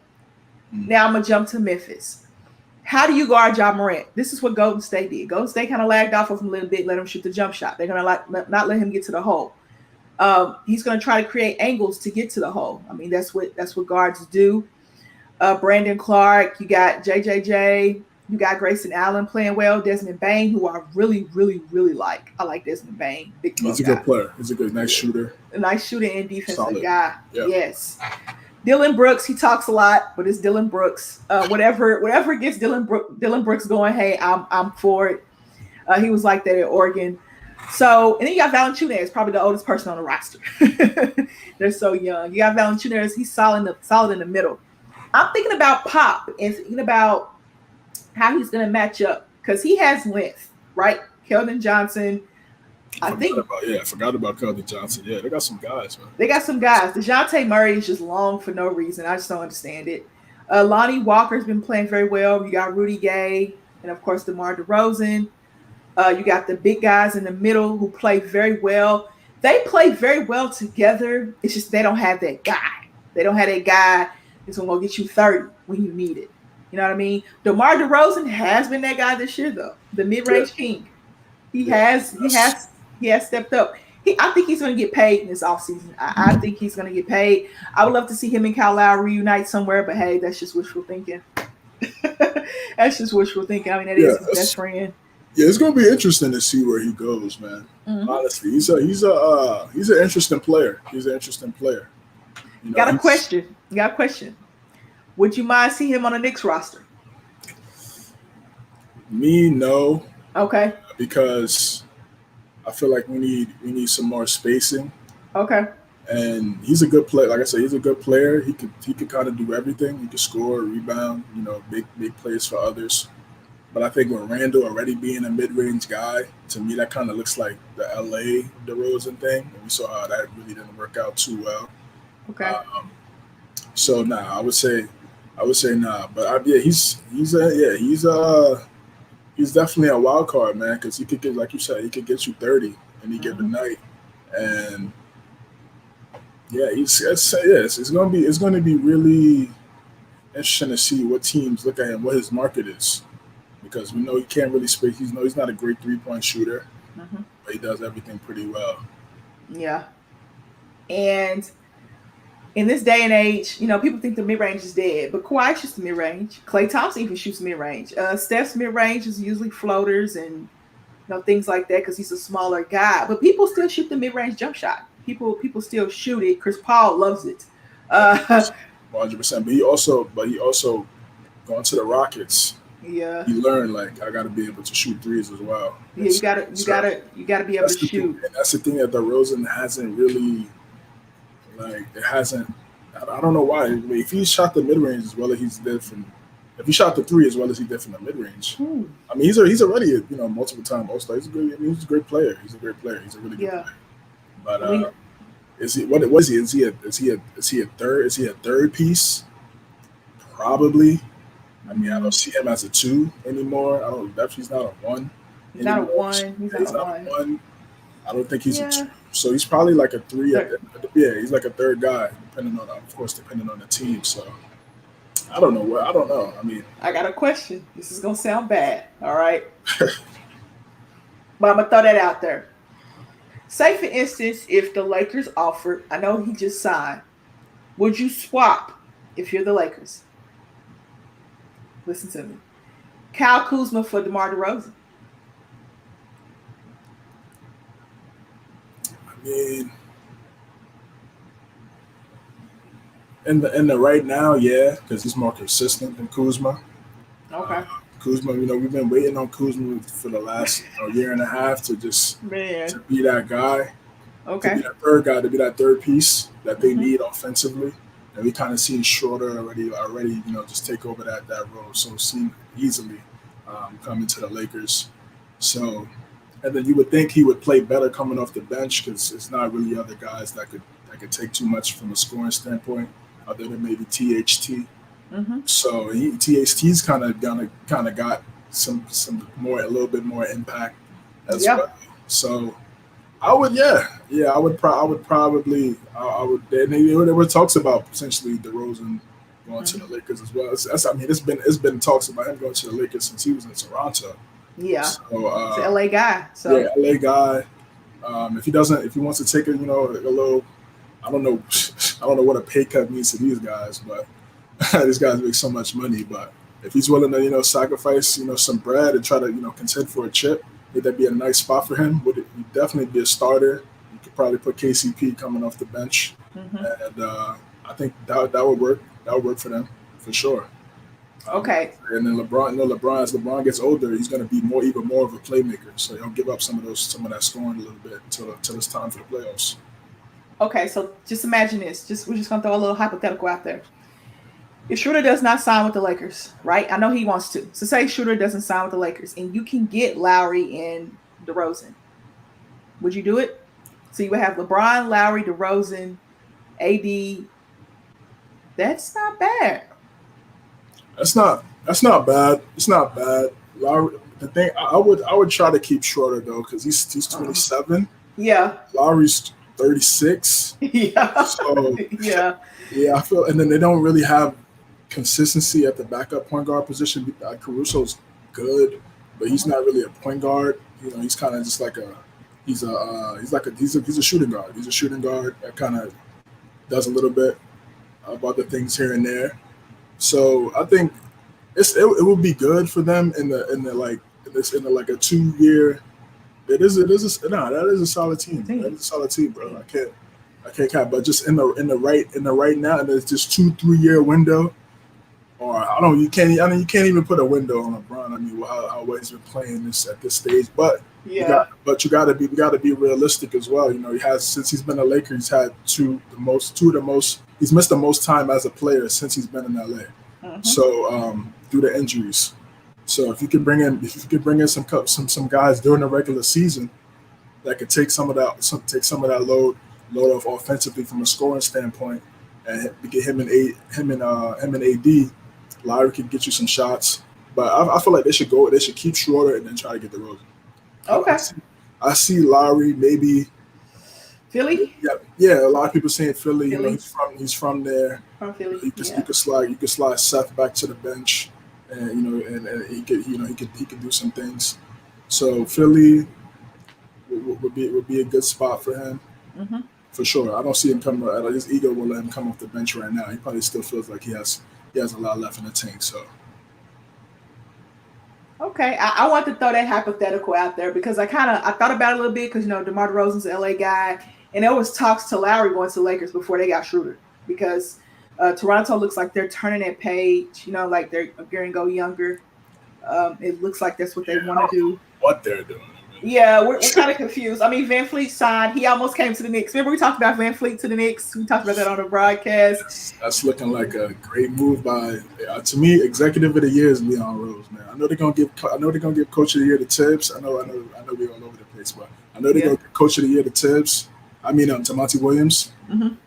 Now I'm going to jump to Memphis. How do you guard Ja Morant? This is what Golden State did. Golden State kind of lagged off of him a little bit, let him shoot the jump shot. They're going to not let him get to the hole. He's going to try to create angles to get to the hole. I mean, that's what guards do. Brandon Clark, you got JJJ, you got Grayson Allen playing well, Desmond Bane, who I really, really, really like. I like Desmond Bane. He's a good player. He's a good, nice shooter. A nice shooter and defensive Solid guy. Yep. Yes. Dylan Brooks, he talks a lot, but it's Dylan Brooks. Whatever gets Dylan Brooks going, hey, I'm for it. He was like that at Oregon. So, and then you got Valanciunas, probably the oldest person on the roster. They're so young. You got Valanciunas, he's solid in the middle. I'm thinking about Pop and thinking about how he's going to match up because he has length, right? Keldon Johnson. I forgot about Keldon Johnson. Yeah, they got some guys, man. They got some guys. DeJounte Murray is just long for no reason. I just don't understand it. Lonnie Walker's been playing very well. You got Rudy Gay and, of course, DeMar DeRozan. You got the big guys in the middle who play very well. They play very well together. It's just they don't have that guy. They don't have that guy that's going to get you 30 when you need it. You know what I mean? Demar Derozan has been that guy this year, though. The Yeah, mid-range king. He yeah. has. He That's, has. He has stepped up. I think he's going to get paid in this offseason. I think he's going to get paid. I would love to see him and Kyle Lowry reunite somewhere, but hey, that's just wishful thinking. That's just wishful thinking. I mean, that yeah, is his best friend. yeah. It's gonna be interesting to see where he goes, man. Mm-hmm. Honestly, he's an interesting player. He's an interesting player. You know, Got a question. Got a question. Would you mind see him on the Knicks roster? me, no, Okay. because I feel like we need some more spacing. Okay. And he's a good player. Like I said, he's a good player. He could kind of do everything. He could score, rebound, make plays for others. But I think with Randall already being a mid-range guy, to me that kind of looks like the LA DeRozan thing. And we saw how that really didn't work out too well. Okay. So nah, I would say nah. But he's definitely a wild card, man, because he could get, like you said, he could get you 30 any given night. And yeah, it's going to be really interesting to see what teams look at him, what his market is, because we know he can't really space. He's not a great 3-point shooter, but he does everything pretty well. Yeah. And in this day and age, people think the mid-range is dead, but Kawhi shoots the mid-range. Klay Thompson even shoots mid-range. Steph's mid-range is usually floaters and things like that because he's a smaller guy. But people still shoot the mid-range jump shot. People still shoot it. Chris Paul loves it. 100%. But he also going to the Rockets. Yeah. He learned, like, I got to be able to shoot threes as well. Yeah, you gotta be able to shoot. And that's the thing that DeRozan hasn't really, like, it hasn't. I don't know why. If he shot the mid range as well as he's did from, if he shot the three as well as he did from the mid range, I mean, he's already multiple time All-Star. He's a great player. He's a great player. He's a really good player. But is he? What is he? Is he a third piece? Probably. I mean, I don't see him as a 2 anymore. He's not a 1. He's not a 1. He's not a 1. I don't think he's a 2. So he's probably like a 3. He's like a third guy, depending on the team. So I don't know. I mean, I got a question. This is gonna sound bad, all right? But I'm gonna throw that out there. Say, for instance, if the Lakers offered, I know he just signed, would you swap if you're the Lakers? Listen to me. Kyle Kuzma for DeMar DeRozan. I mean, in the right now, yeah, because he's more consistent than Kuzma. Okay. Kuzma, we've been waiting on Kuzma for the last year and a half to just to be that guy. Okay. To be that third guy, to be that third piece that they need offensively. And we kind of seen Schroeder already, just take over that role so easily coming to the Lakers. So, and then you would think he would play better coming off the bench because it's not really other guys that could take too much from a scoring standpoint, other than maybe THT. So THT's kind of got some more, a little bit more impact as well. So I would, I would probably. There were talks about potentially DeRozan going to the Lakers as well. It's been talks about him going to the Lakers since he was in Toronto. Yeah, so, he's an LA guy. So yeah, LA guy. If he wants to take a little, I don't know what a pay cut means to these guys, but these guys make so much money. But if he's willing to sacrifice some bread and try to contend for a chip, would that be a nice spot for him? Would it definitely be a starter? You could probably put KCP coming off the bench, and I think that would work. That would work for them for sure. Okay. And then LeBron, as LeBron gets older, he's going to be even more of a playmaker. So he'll give up some of that scoring a little bit until it's time for the playoffs. Okay, so just imagine this. We're just going to throw a little hypothetical out there. If Schroeder does not sign with the Lakers, right? I know he wants to. So say Schroeder doesn't sign with the Lakers, and you can get Lowry and DeRozan. Would you do it? So you would have LeBron, Lowry, DeRozan, AD. That's not bad. That's not bad. It's not bad. Lowry, the thing I would try to keep Schroeder though, because he's 27. Yeah. Lowry's 36. Yeah. So yeah. I feel, and then they don't really have consistency at the backup point guard position. Caruso's good, but he's not really a point guard. He's kind of just like he's a shooting guard. He's a shooting guard that kind of does a little bit of other things here and there. So I think it will be good for them in the a 2 year. That is a solid team. That is a solid team, bro. I can't count, but just in the right now, and it's just 2-3 year window. Or you can't even put a window on LeBron. I mean, how well he's been playing this at this stage. But you gotta be realistic as well. He has, since he's been a Laker, he's had he's missed the most time as a player since he's been in LA. Mm-hmm. So due to injuries. So if you can bring in some guys during the regular season that could take some of that load off offensively from a scoring standpoint, and get him and AD. Lowry can get you some shots, but I feel like they should keep Schroeder and then try to get DeRozan. Okay. I see Lowry maybe Philly. Yeah. A lot of people saying Philly. He's from there. From Philly. You could slide Seth back to the bench, and he could do some things. So Philly would be a good spot for him. Mm-hmm. For sure. I don't see him come. His ego will let him come off the bench right now. He probably still feels like he has a lot left in the tank. So, okay, I want to throw that hypothetical out there because I thought about it a little bit because Demar Derozan's an LA guy, and there was talks to Lowry going to the Lakers before they got Schroeder because Toronto looks like they're turning that page. Like they're going to go younger. It looks like that's what they want to do. What they're doing. Yeah, we're kind of confused. I mean, Van Fleet signed. He almost came to the Knicks. Remember we talked about Van Fleet to the Knicks? We talked about that on the broadcast. That's looking like a great move by, to me, executive of the year is Leon Rose, man. I know they're gonna give Coach of the Year to Tibbs. I know we're all over the place, but I know they're gonna give Coach of the Year to Tibbs. I mean, to Monty Williams, and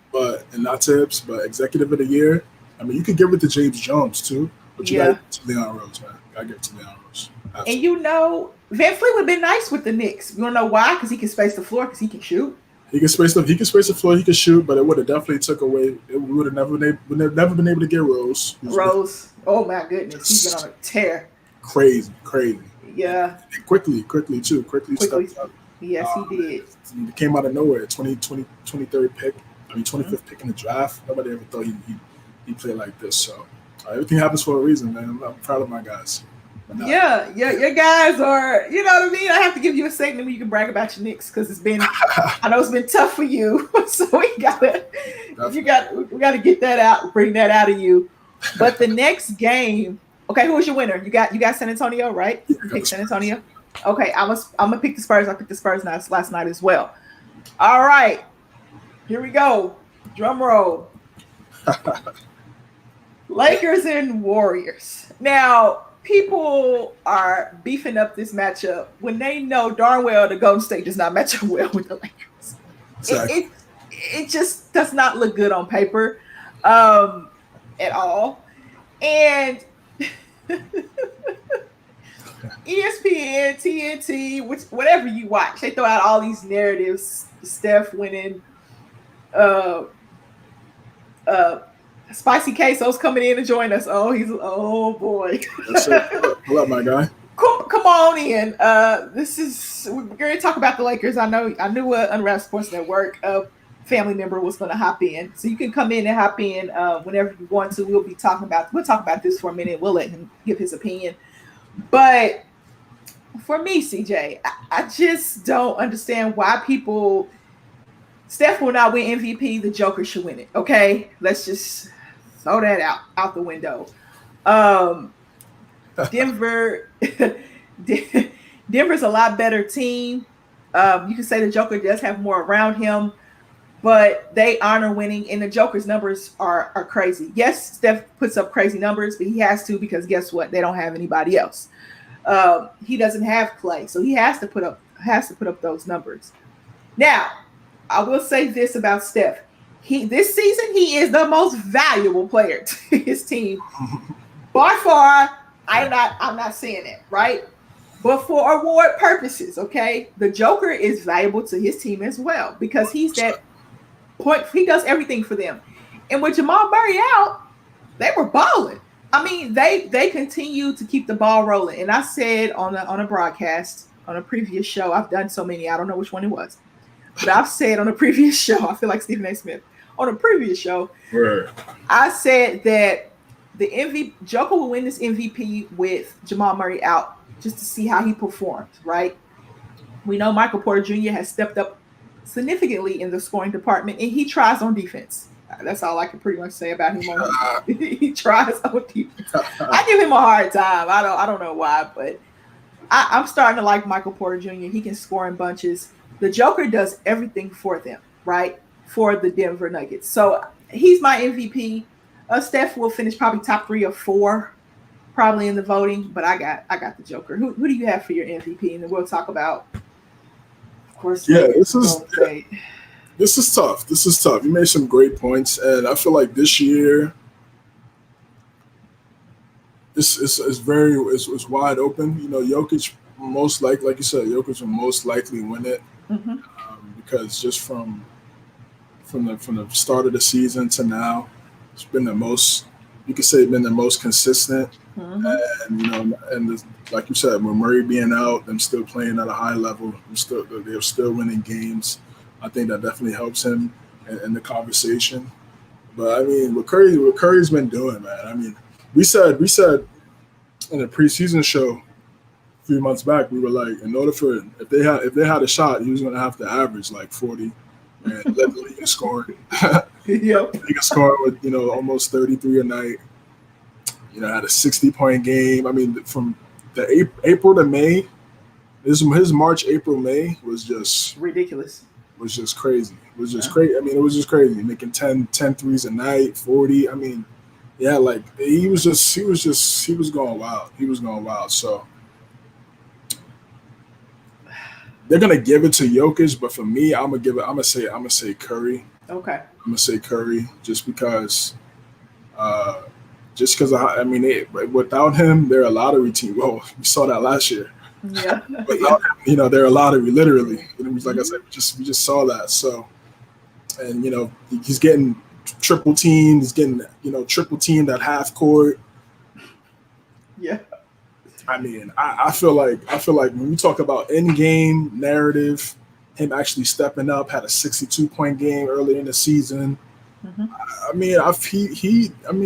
not Tibbs, but executive of the year. I mean, you could give it to James Jones too, but you got to give it to Leon Rose, man. Gotta give it to Leon Rose. Absolutely. And Van Fleet would have been nice with the Knicks. You want to know why? Because he can space the floor. Because he can shoot. He can space the floor. He can shoot, but it would have definitely took away. We would have never been able to get Rose. Oh my goodness, he's been on a tear. Crazy. Yeah. And quickly too. Quickly stepped up. Yes, he did. He came out of nowhere. 23rd pick. 25th pick in the draft. Nobody ever thought he played like this. So everything happens for a reason, man. I'm proud of my guys. Yeah, your guys are, you know what I mean? I have to give you a segment where you can brag about your Knicks because I know it's been tough for you. So we gotta get that out, bring that out of you. But the next game, okay, who was your winner? You got San Antonio, right? You picked San Antonio? Okay, I'm gonna pick the Spurs. I picked the Spurs last night as well. All right, here we go. Drum roll. Lakers and Warriors. Now, people are beefing up this matchup when they know darn well the Golden State does not match up well with the Lakers. Exactly. It just does not look good on paper at all. And ESPN, TNT, whatever you watch, they throw out all these narratives. Steph winning, Spicy Queso's coming in to join us. Oh boy. Hello, my guy. Come on in. We're going to talk about the Lakers. I knew Unwrap Sports Network family member was going to hop in, so you can come in and hop in whenever you want to. We'll talk about this for a minute. We'll let him give his opinion. But for me, CJ, I just don't understand why people. Steph will not win MVP. The Joker should win it. Okay, let's just throw that out the window. Denver's a lot better team. You can say the Joker does have more around him, but they honor winning, and the Joker's numbers are crazy. Yes, Steph puts up crazy numbers, but he has to because guess what? They don't have anybody else. He doesn't have Clay, so he has to put up those numbers. Now, I will say this about Steph. This season, he is the most valuable player to his team. By far, I'm not saying that, right? But for award purposes, okay, the Joker is valuable to his team as well because he's that point. He does everything for them. And with Jamal Murray out, They were balling. I mean, they continue to keep the ball rolling. And I said on a broadcast on a previous show, I've done so many, I don't know which one it was, but I've said on a previous show, I feel like Stephen A. Smith on a previous show, Right. I said that the MVP Joker will win this MVP with Jamal Murray out, just to see how he performed. Right? We know Michael Porter Jr. has stepped up significantly in the scoring department, and he tries on defense. That's all I can pretty much say about him. He tries on defense. I give him a hard time. I don't know why, but I'm starting to like Michael Porter Jr. He can score in bunches. The Joker does everything for them, right? For the Denver Nuggets. So he's my MVP. Steph will finish probably top 3 or 4, probably in the voting. But I got the Joker. Who do you have for your MVP? And then we'll talk about, of course. Yeah, this is tough. This is tough. You made some great points, and I feel like this year, it's wide open. You know, Jokic most likely, like you said, Jokic will most likely win it because just from the start of the season to now, it's been the most. You could say been the most consistent, and you know, like you said, with Murray being out, them still playing at a high level, they're still winning games. I think that definitely helps him in the conversation. But I mean, what Curry's been doing, man. I mean, we said in a preseason show a few months back, we were like, in order for if they had a shot, he was going to have to average like 40 and let the league score. Yep. The league score with almost 33 a night. You know, had a 60-point game. I mean, from the April to May, his March, April, May was just ridiculous. Was just crazy. It was just crazy. I mean, it was just crazy. Making 10 threes a night, 40. I mean, yeah, like he was going wild. He was going wild. So they're gonna give it to Jokic, but for me, I'm gonna say Curry. Okay. I'm gonna say Curry just because I mean, without him, they're a lottery team. Well, we saw that last year. Yeah. Without him, they're a lottery, literally. Like I said, we just saw that. So, and he's getting triple teamed. He's getting triple teamed at half court. Yeah. I mean, I feel like when we talk about end game narrative, him actually stepping up, had a 62-point game early in the season. I mean,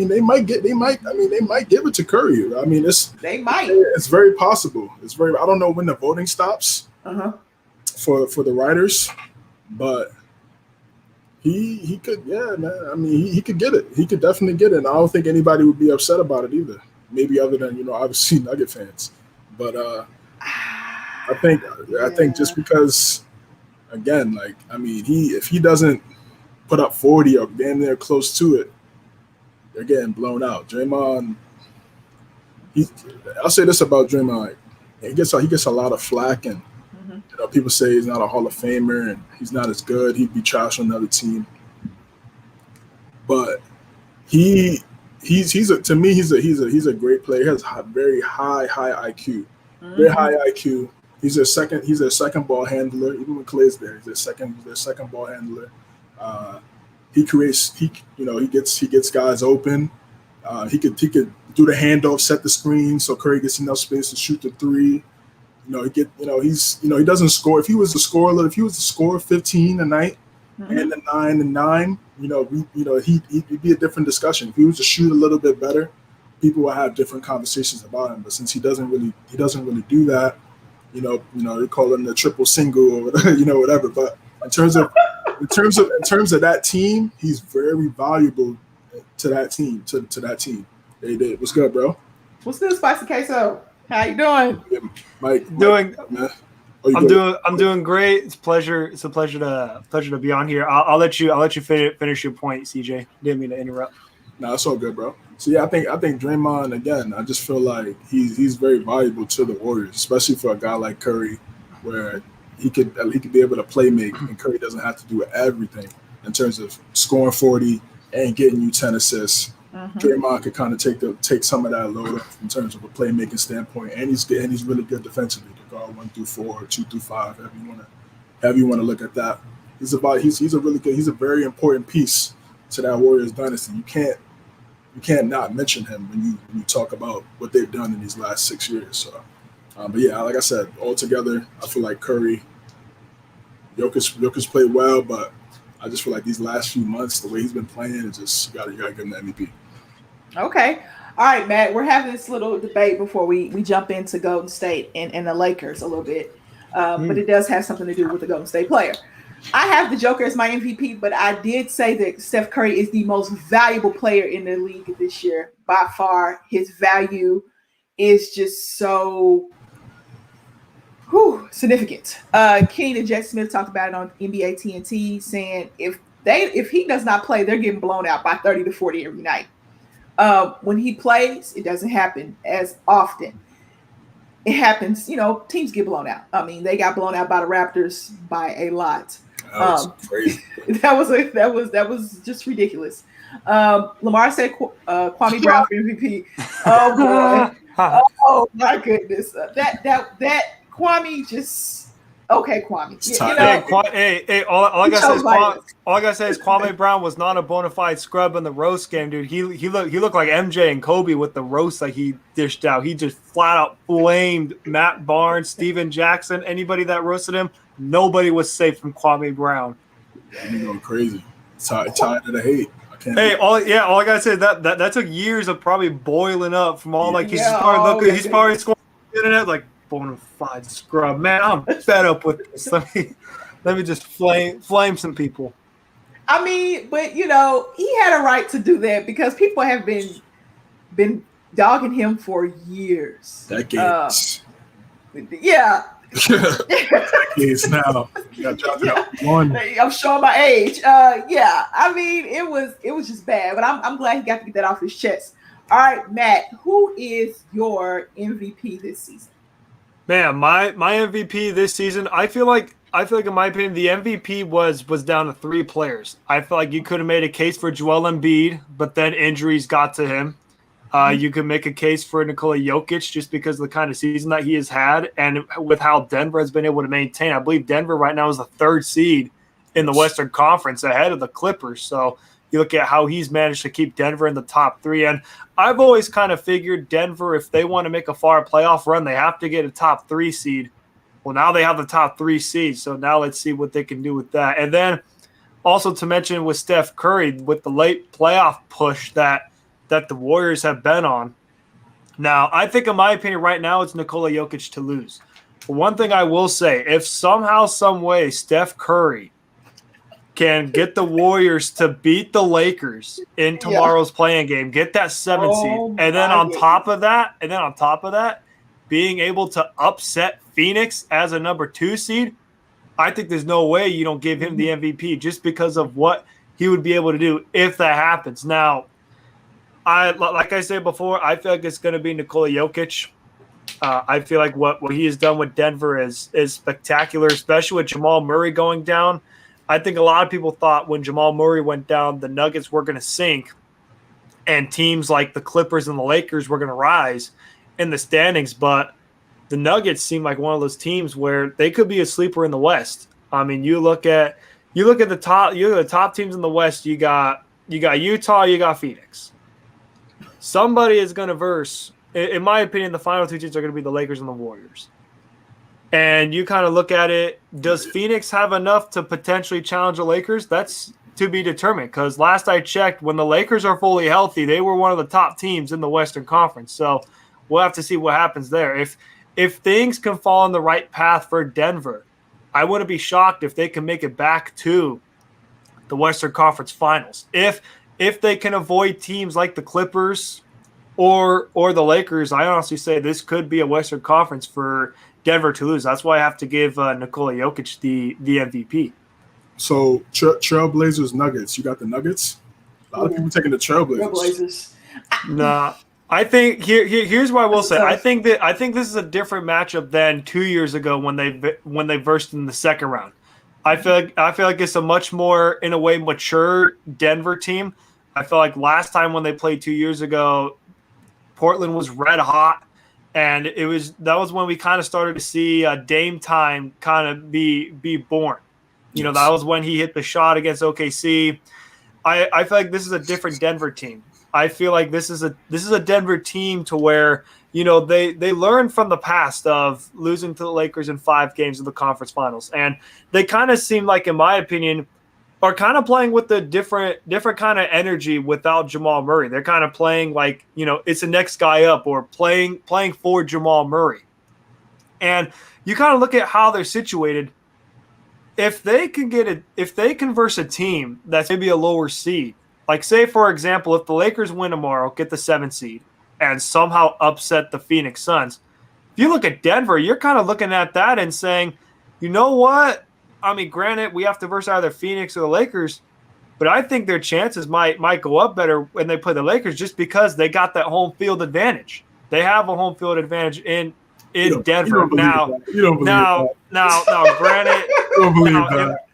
they might give it to Curry. I mean, they might. It's very possible. I don't know when the voting stops for the writers, but he could, yeah, man. I mean, he could get it. He could definitely get it. And I don't think anybody would be upset about it either. Maybe other than obviously Nugget fans, but I think just because, again, like I mean, if he doesn't put up 40 or damn near close to it, they're getting blown out. Draymond, I'll say this about Draymond: he gets a lot of flack, and people say he's not a Hall of Famer and he's not as good. He'd be trash on another team, but he's a great player. He has very high IQ, very high IQ. He's their second ball handler. Even when Clay's there, he's their second ball handler. He gets guys open. He could do the handoff, set the screen, so Curry gets enough space to shoot the three. He doesn't score. If he was to score 15 a night and the 9 and 9, he'd be a different discussion. If he was to shoot a little bit better, people will have different conversations about him. But since he doesn't really do that, they call him the triple single or whatever. But in terms of that team, he's very valuable to that team. To that team. What's good, bro? What's good, Spicy Queso? How you doing? Yeah, Mike. I'm doing great. It's a pleasure to be on here. I'll let you finish your point, CJ. Didn't mean to interrupt. No, it's all good, bro. So yeah, I think Draymond, again, I just feel like he's very valuable to the Warriors, especially for a guy like Curry, where he could be able to play make, and Curry doesn't have to do everything in terms of scoring 40 and getting you 10 assists. Draymond could kind of take some of that load off in terms of a playmaking standpoint, and he's really good defensively. To guard 1 through 4, 2 through 5, however you want to look at that. He's a very important piece to that Warriors dynasty. You can't you can't not mention him when you talk about what they've done in these last 6 years. So, but yeah, like I said, altogether, I feel like Curry, Jokic played well, but I just feel like these last few months, the way he's been playing, it's just you gotta give him the MVP. Okay. All right, Matt, we're having this little debate before we jump into Golden State and the Lakers a little bit. But it does have something to do with the Golden State player. I have the Joker as my MVP, but I did say that Steph Curry is the most valuable player in the league this year. By far, his value is just so significant. Kenny the Jet Smith talked about it on NBA TNT, saying if he does not play, they're getting blown out by 30 to 40 every night. When he plays, it doesn't happen as often. It happens, teams get blown out. I mean, they got blown out by the Raptors by a lot. That was crazy. that was just ridiculous. Lamar said Kwame Brown for MVP. Oh boy. Oh my goodness. That Kwame just okay, Kwame. All I gotta say is Kwame Brown was not a bona fide scrub in the roast game, dude. He looked like MJ and Kobe with the roast that he dished out. He just flat out flamed Matt Barnes, Steven Jackson, anybody that roasted him. Nobody was safe from Kwame Brown. Yeah, he's going crazy. Tired to the hate. All I gotta say is that took years of probably boiling up from all he's probably scoring the internet like bona fide scrub. Man, I'm fed up with this. Let me just flame some people. I mean, but he had a right to do that because people have been dogging him for years. Decades. Yeah. Decades now. You got dropped out one. I'm showing my age. Yeah. I mean, it was just bad, but I'm glad he got to get that off his chest. All right, Matt, who is your MVP this season? Man, my MVP this season, I feel like in my opinion, the MVP was down to 3 players. I feel like you could have made a case for Joel Embiid, but then injuries got to him. You could make a case for Nikola Jokic just because of the kind of season that he has had and with how Denver has been able to maintain. I believe Denver right now is the 3rd seed in the Western Conference ahead of the Clippers. So you look at how he's managed to keep Denver in the top 3. And I've always kind of figured Denver, if they want to make a far playoff run, they have to get a top 3 seed. Well, now they have the top 3 seeds. So now let's see what they can do with that. And then also to mention with Steph Curry, with the late playoff push that the Warriors have been on. Now, I think in my opinion right now it's Nikola Jokic to lose. But one thing I will say, if somehow, some way Steph Curry can get the Warriors to beat the Lakers in tomorrow's playing game, get that 7th seed, and then on top of that, being able to upset Phoenix as a number 2 seed, I think there's no way you don't give him the MVP just because of what he would be able to do if that happens. Now, like I said before, I feel like it's going to be Nikola Jokic. I feel like what he has done with Denver is spectacular, especially with Jamal Murray going down. I think a lot of people thought when Jamal Murray went down, the Nuggets were going to sink and teams like the Clippers and the Lakers were going to rise in the standings. But the Nuggets seem like one of those teams where they could be a sleeper in the West. I mean, you look at the top teams in the West. You got Utah, you got Phoenix. Somebody is going to verse. In my opinion, the final 2 teams are going to be the Lakers and the Warriors. And you kind of look at it, does Phoenix have enough to potentially challenge the Lakers? That's to be determined because last I checked, when the Lakers are fully healthy, they were one of the top teams in the Western Conference. So we'll have to see what happens there. If things can fall on the right path for Denver, I wouldn't be shocked if they can make it back to the Western Conference Finals. If they can avoid teams like the Clippers or the Lakers, I honestly say this could be a Western Conference for Denver to lose. That's why I have to give Nikola Jokic the MVP. So Trailblazers, Nuggets. You got the Nuggets? A lot of people taking the Trailblazers. Nah, I think here's what I will say. I think this is a different matchup than 2 years ago when they versed in the second round. I feel like it's a much more, in a way, mature Denver team. I feel like last time when they played 2 years ago, Portland was red hot. And that was when we kind of started to see Dame time kind of be born. You know, that was when he hit the shot against OKC. I feel like this is a different Denver team. I feel like this is a Denver team to where, you know, they learned from the past of losing to the Lakers in 5 games of the conference finals. And they kind of seem like, in my opinion, are kind of playing with the different kind of energy without Jamal Murray. They're kind of playing like, you know, it's the next guy up, or playing for Jamal Murray. And you kind of look at how they're situated. If they can verse a team that's maybe a lower seed, like say, for example, if the Lakers win tomorrow, get the 7th seed, and somehow upset the Phoenix Suns, if you look at Denver, you're kind of looking at that and saying, you know what? I mean, granted, we have to verse either Phoenix or the Lakers, but I think their chances might go up better when they play the Lakers, just because they got that home field advantage. They have a home field advantage in Denver now. Now, granted, you don't believe that.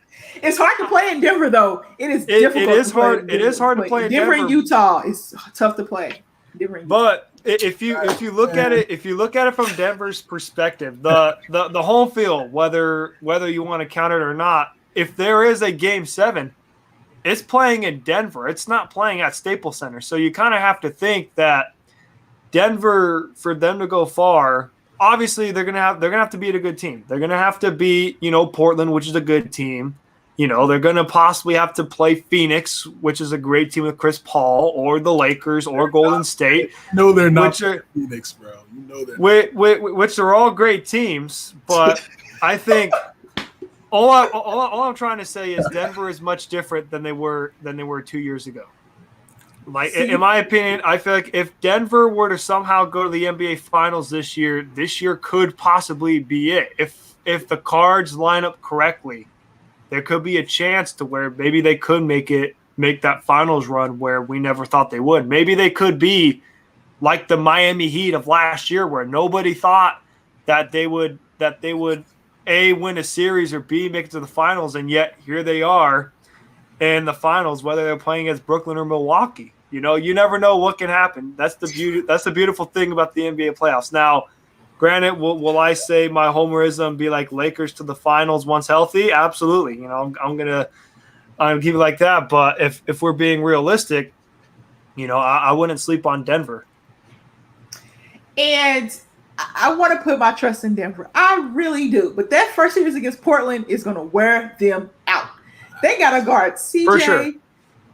It's hard to play in Denver, though. It is difficult. It is hard to play in Denver. And Utah is tough to play. But if you look at it from Denver's perspective, the home field, whether you want to count it or not, if there is a Game 7, it's playing in Denver. It's not playing at Staples Center. So you kind of have to think that Denver, for them to go far, obviously they're gonna have to beat a good team. They're gonna have to beat, you know, Portland, which is a good team. You know, they're going to possibly have to play Phoenix, which is a great team with Chris Paul, or the Lakers, or Golden State. No, they're not Phoenix, bro. You know that. Which are all great teams, but I think all I'm trying to say is Denver is much different than they were 2 years ago. Like, in my opinion, I feel like if Denver were to somehow go to the NBA Finals this year could possibly be it. If the cards line up correctly, there could be a chance to where maybe they could make that finals run where we never thought they would. Maybe they could be like the Miami Heat of last year, where nobody thought that they would A, win a series, or B, make it to the finals, and yet here they are in the finals, whether they're playing against Brooklyn or Milwaukee. You know, you never know what can happen. That's the beauty. That's the beautiful thing about the NBA playoffs. Now, granted, will I say my homerism be like Lakers to the finals once healthy? Absolutely. You know, I'm gonna keep it like that. But if we're being realistic, you know, I wouldn't sleep on Denver. And I want to put my trust in Denver. I really do. But that first series against Portland is going to wear them out. They got to guard CJ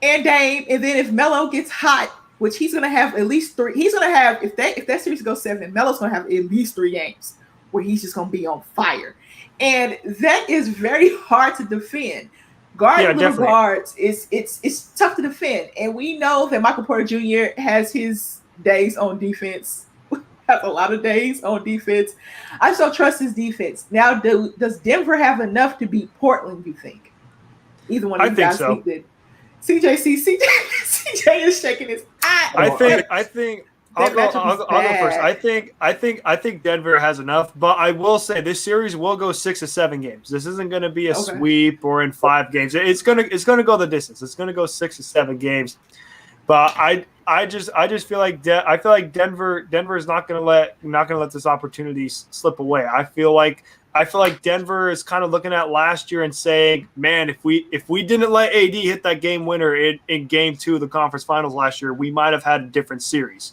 and Dame. And then if Melo gets hot, which he's going to have at least 3. He's going to have, if that series goes 7, Melo's going to have at least 3 games where he's just going to be on fire. And that is very hard to defend. Guarding little guards it's tough to defend. And we know that Michael Porter Jr. has his days on defense. Has a lot of days on defense. I still trust his defense. Now, does Denver have enough to beat Portland, you think? Either one of you guys think that? CJ is shaking his eye. I think I'll go first. I think Denver has enough, but I will say this series will go 6 or 7 games. This isn't going to be a sweep or in 5 games. It's going to go the distance. It's going to go 6 or 7 games. But I just feel like Denver is not going to let this opportunity slip away. I feel like Denver is kind of looking at last year and saying, man, if we didn't let AD hit that game winner in game 2 of the conference finals last year, we might have had a different series.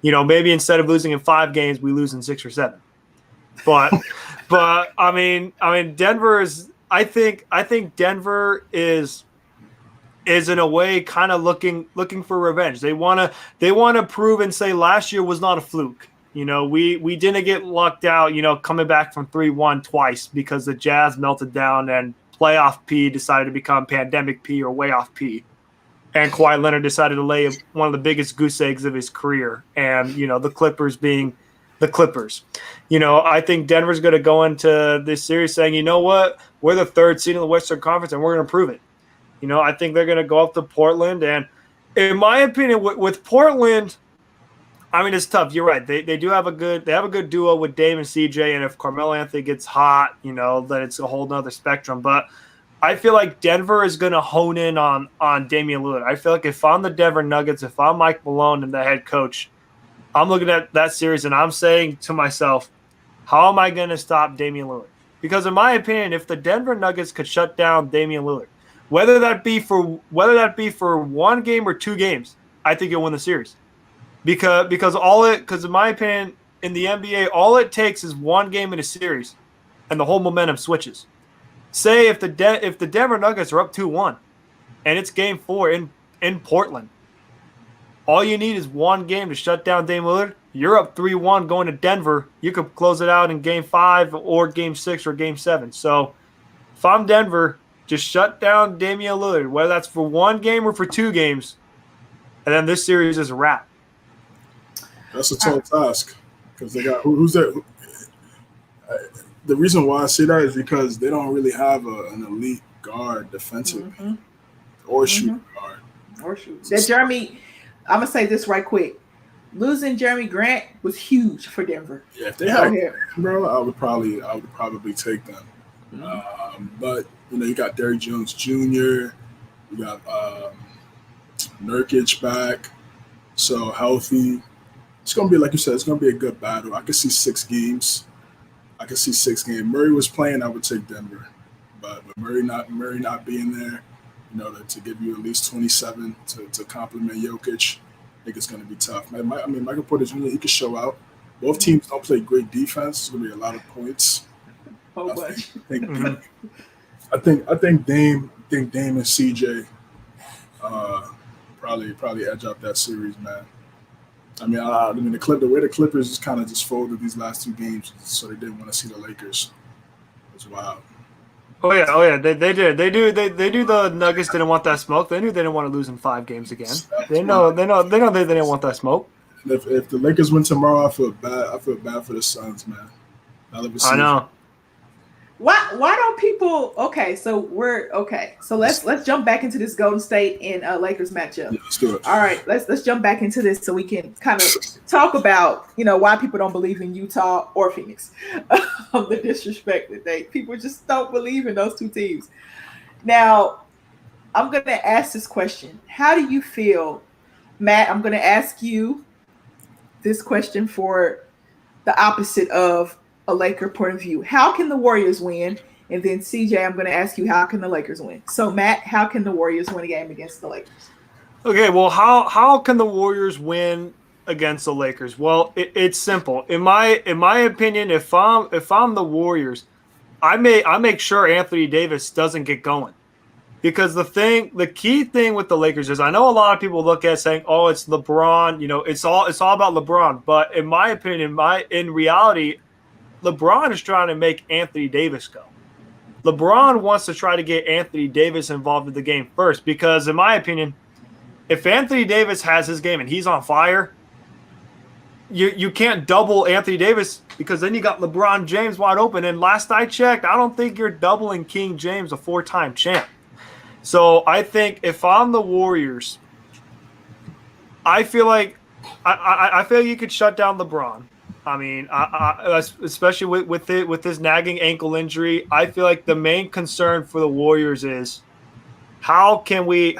You know, maybe instead of losing in 5 games, we lose in 6 or 7. But I mean, Denver is. I think Denver is in a way kind of looking for revenge. They want to prove and say last year was not a fluke. You know, we didn't get lucked out, you know, coming back from 3-1 twice because the Jazz melted down and playoff P decided to become pandemic P or way off P. And Kawhi Leonard decided to lay one of the biggest goose eggs of his career. And, you know, the Clippers being the Clippers. You know, I think Denver's going to go into this series saying, you know what, we're the 3rd seed in the Western Conference and we're going to prove it. You know, I think they're going to go up to Portland. And in my opinion, with Portland, I mean, it's tough. You're right. They have a good duo with Dame and CJ. And if Carmelo Anthony gets hot, you know, then it's a whole nother spectrum. But I feel like Denver is going to hone in on Damian Lillard. I feel like if I'm the Denver Nuggets, if I'm Mike Malone and the head coach, I'm looking at that series and I'm saying to myself, how am I going to stop Damian Lillard? Because in my opinion, if the Denver Nuggets could shut down Damian Lillard, whether that be for 1 game or 2 games, I think you'll win the series. Because in my opinion, in the NBA, all it takes is one game in a series, and the whole momentum switches. Say if the Denver Nuggets are up 2-1, and it's Game 4 in Portland, all you need is one game to shut down Dame Lillard. You're up 3-1 going to Denver. You could close it out in Game 5 or Game 6 or Game 7. So if I'm Denver, just shut down Damian Lillard, whether that's for one game or for 2 games, and then this series is a wrap. That's a tall task because they got who's that? The reason why I say that is because they don't really have an elite guard defensively or shooting guard. Or shoot. That Jeremy, I'm gonna say this right quick. Losing Jeremy Grant was huge for Denver. Yeah, if they had bro, I would probably take them. But you got Derrick Jones Jr., you got Nurkic back, so healthy. It's gonna be like you said. It's gonna be a good battle. I can see 6 games. Murray was playing. I would take Denver, but Murray not being there, to give you at least 27 to complement Jokic, I think it's gonna be tough. Michael Porter Jr. He could show out. Both teams don't play great defense. It's gonna be a lot of points. I think Dame and CJ probably edge out that series, man. The way the Clippers just kind of just folded these last 2 games, so they didn't want to see the Lakers. It was wild. Oh yeah, they did. They do. The Nuggets didn't want that smoke. They knew they didn't want to lose in 5 games again. They know they didn't want that smoke. If the Lakers win tomorrow, I feel bad for the Suns, man. I know. Why don't people? Okay, so let's jump back into this Golden State and Lakers matchup. Yeah, let's do it. All right, let's jump back into this so we can kind of talk about why people don't believe in Utah or Phoenix. The disrespect that people just don't believe in those 2 teams. Now, I'm gonna ask this question: how do you feel, Matt? I'm gonna ask you this question for the opposite of a Laker point of view. How can the Warriors win? And then CJ, I'm going to ask you, how can the Lakers win? So Matt, how can the Warriors win a game against the Lakers? Okay, well, how can the Warriors win against the Lakers? Well, it's simple. In my opinion, if I'm the Warriors, I make sure Anthony Davis doesn't get going. Because the key thing with the Lakers is, I know a lot of people look at saying, "Oh, it's LeBron," it's all about LeBron. But in my opinion, in reality, LeBron is trying to make Anthony Davis go. LeBron wants to try to get Anthony Davis involved in the game first because, in my opinion, if Anthony Davis has his game and he's on fire, you can't double Anthony Davis because then you got LeBron James wide open. And last I checked, I don't think you're doubling King James, a 4-time champ. So I think if I'm the Warriors, I feel like you could shut down LeBron. I mean, especially with his nagging ankle injury, I feel like the main concern for the Warriors is how can we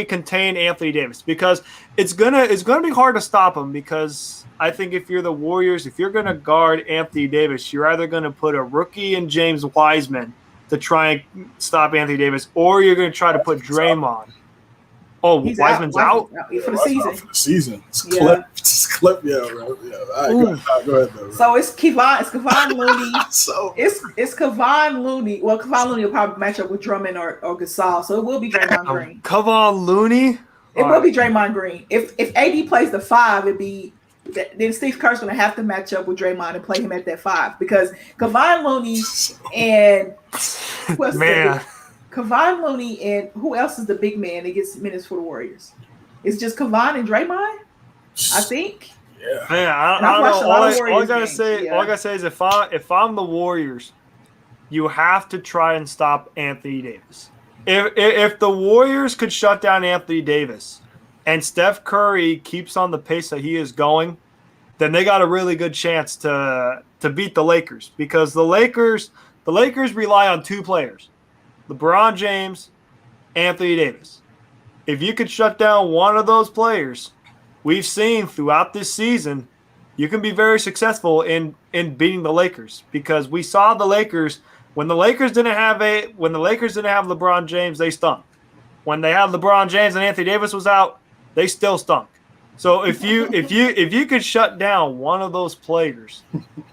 contain Anthony Davis, because it's gonna be hard to stop him. Because I think if you're the Warriors, if you're gonna guard Anthony Davis, you're either gonna put a rookie in James Wiseman to try and stop Anthony Davis, or you're gonna try to put Draymond. Oh, Wiseman's out for the season. For the season, it's clip. Yeah, right. Yeah. All right, go ahead, though. So it's Kevon Looney. It's Kevon Looney. Well, Kevon Looney will probably match up with Drummond or Gasol, so it will be Draymond Green. Kevon Looney. It will be Draymond Green. If AD plays the 5, it'd be then Steve Kerr's going to have to match up with Draymond and play him at that 5, because Kevon Looney and Kevon Looney and who else is the big man that gets minutes for the Warriors? It's just Kevon and Draymond, I think. Yeah. Man, I don't know. All I gotta say is if I'm the Warriors, you have to try and stop Anthony Davis. If the Warriors could shut down Anthony Davis and Steph Curry keeps on the pace that he is going, then they got a really good chance to beat the Lakers, because the Lakers rely on 2 players: LeBron James, Anthony Davis. If you could shut down one of those players, we've seen throughout this season, you can be very successful in beating the Lakers, because we saw the Lakers when the Lakers didn't have LeBron James, they stunk. When they had LeBron James and Anthony Davis was out, they still stunk. So if you could shut down one of those players,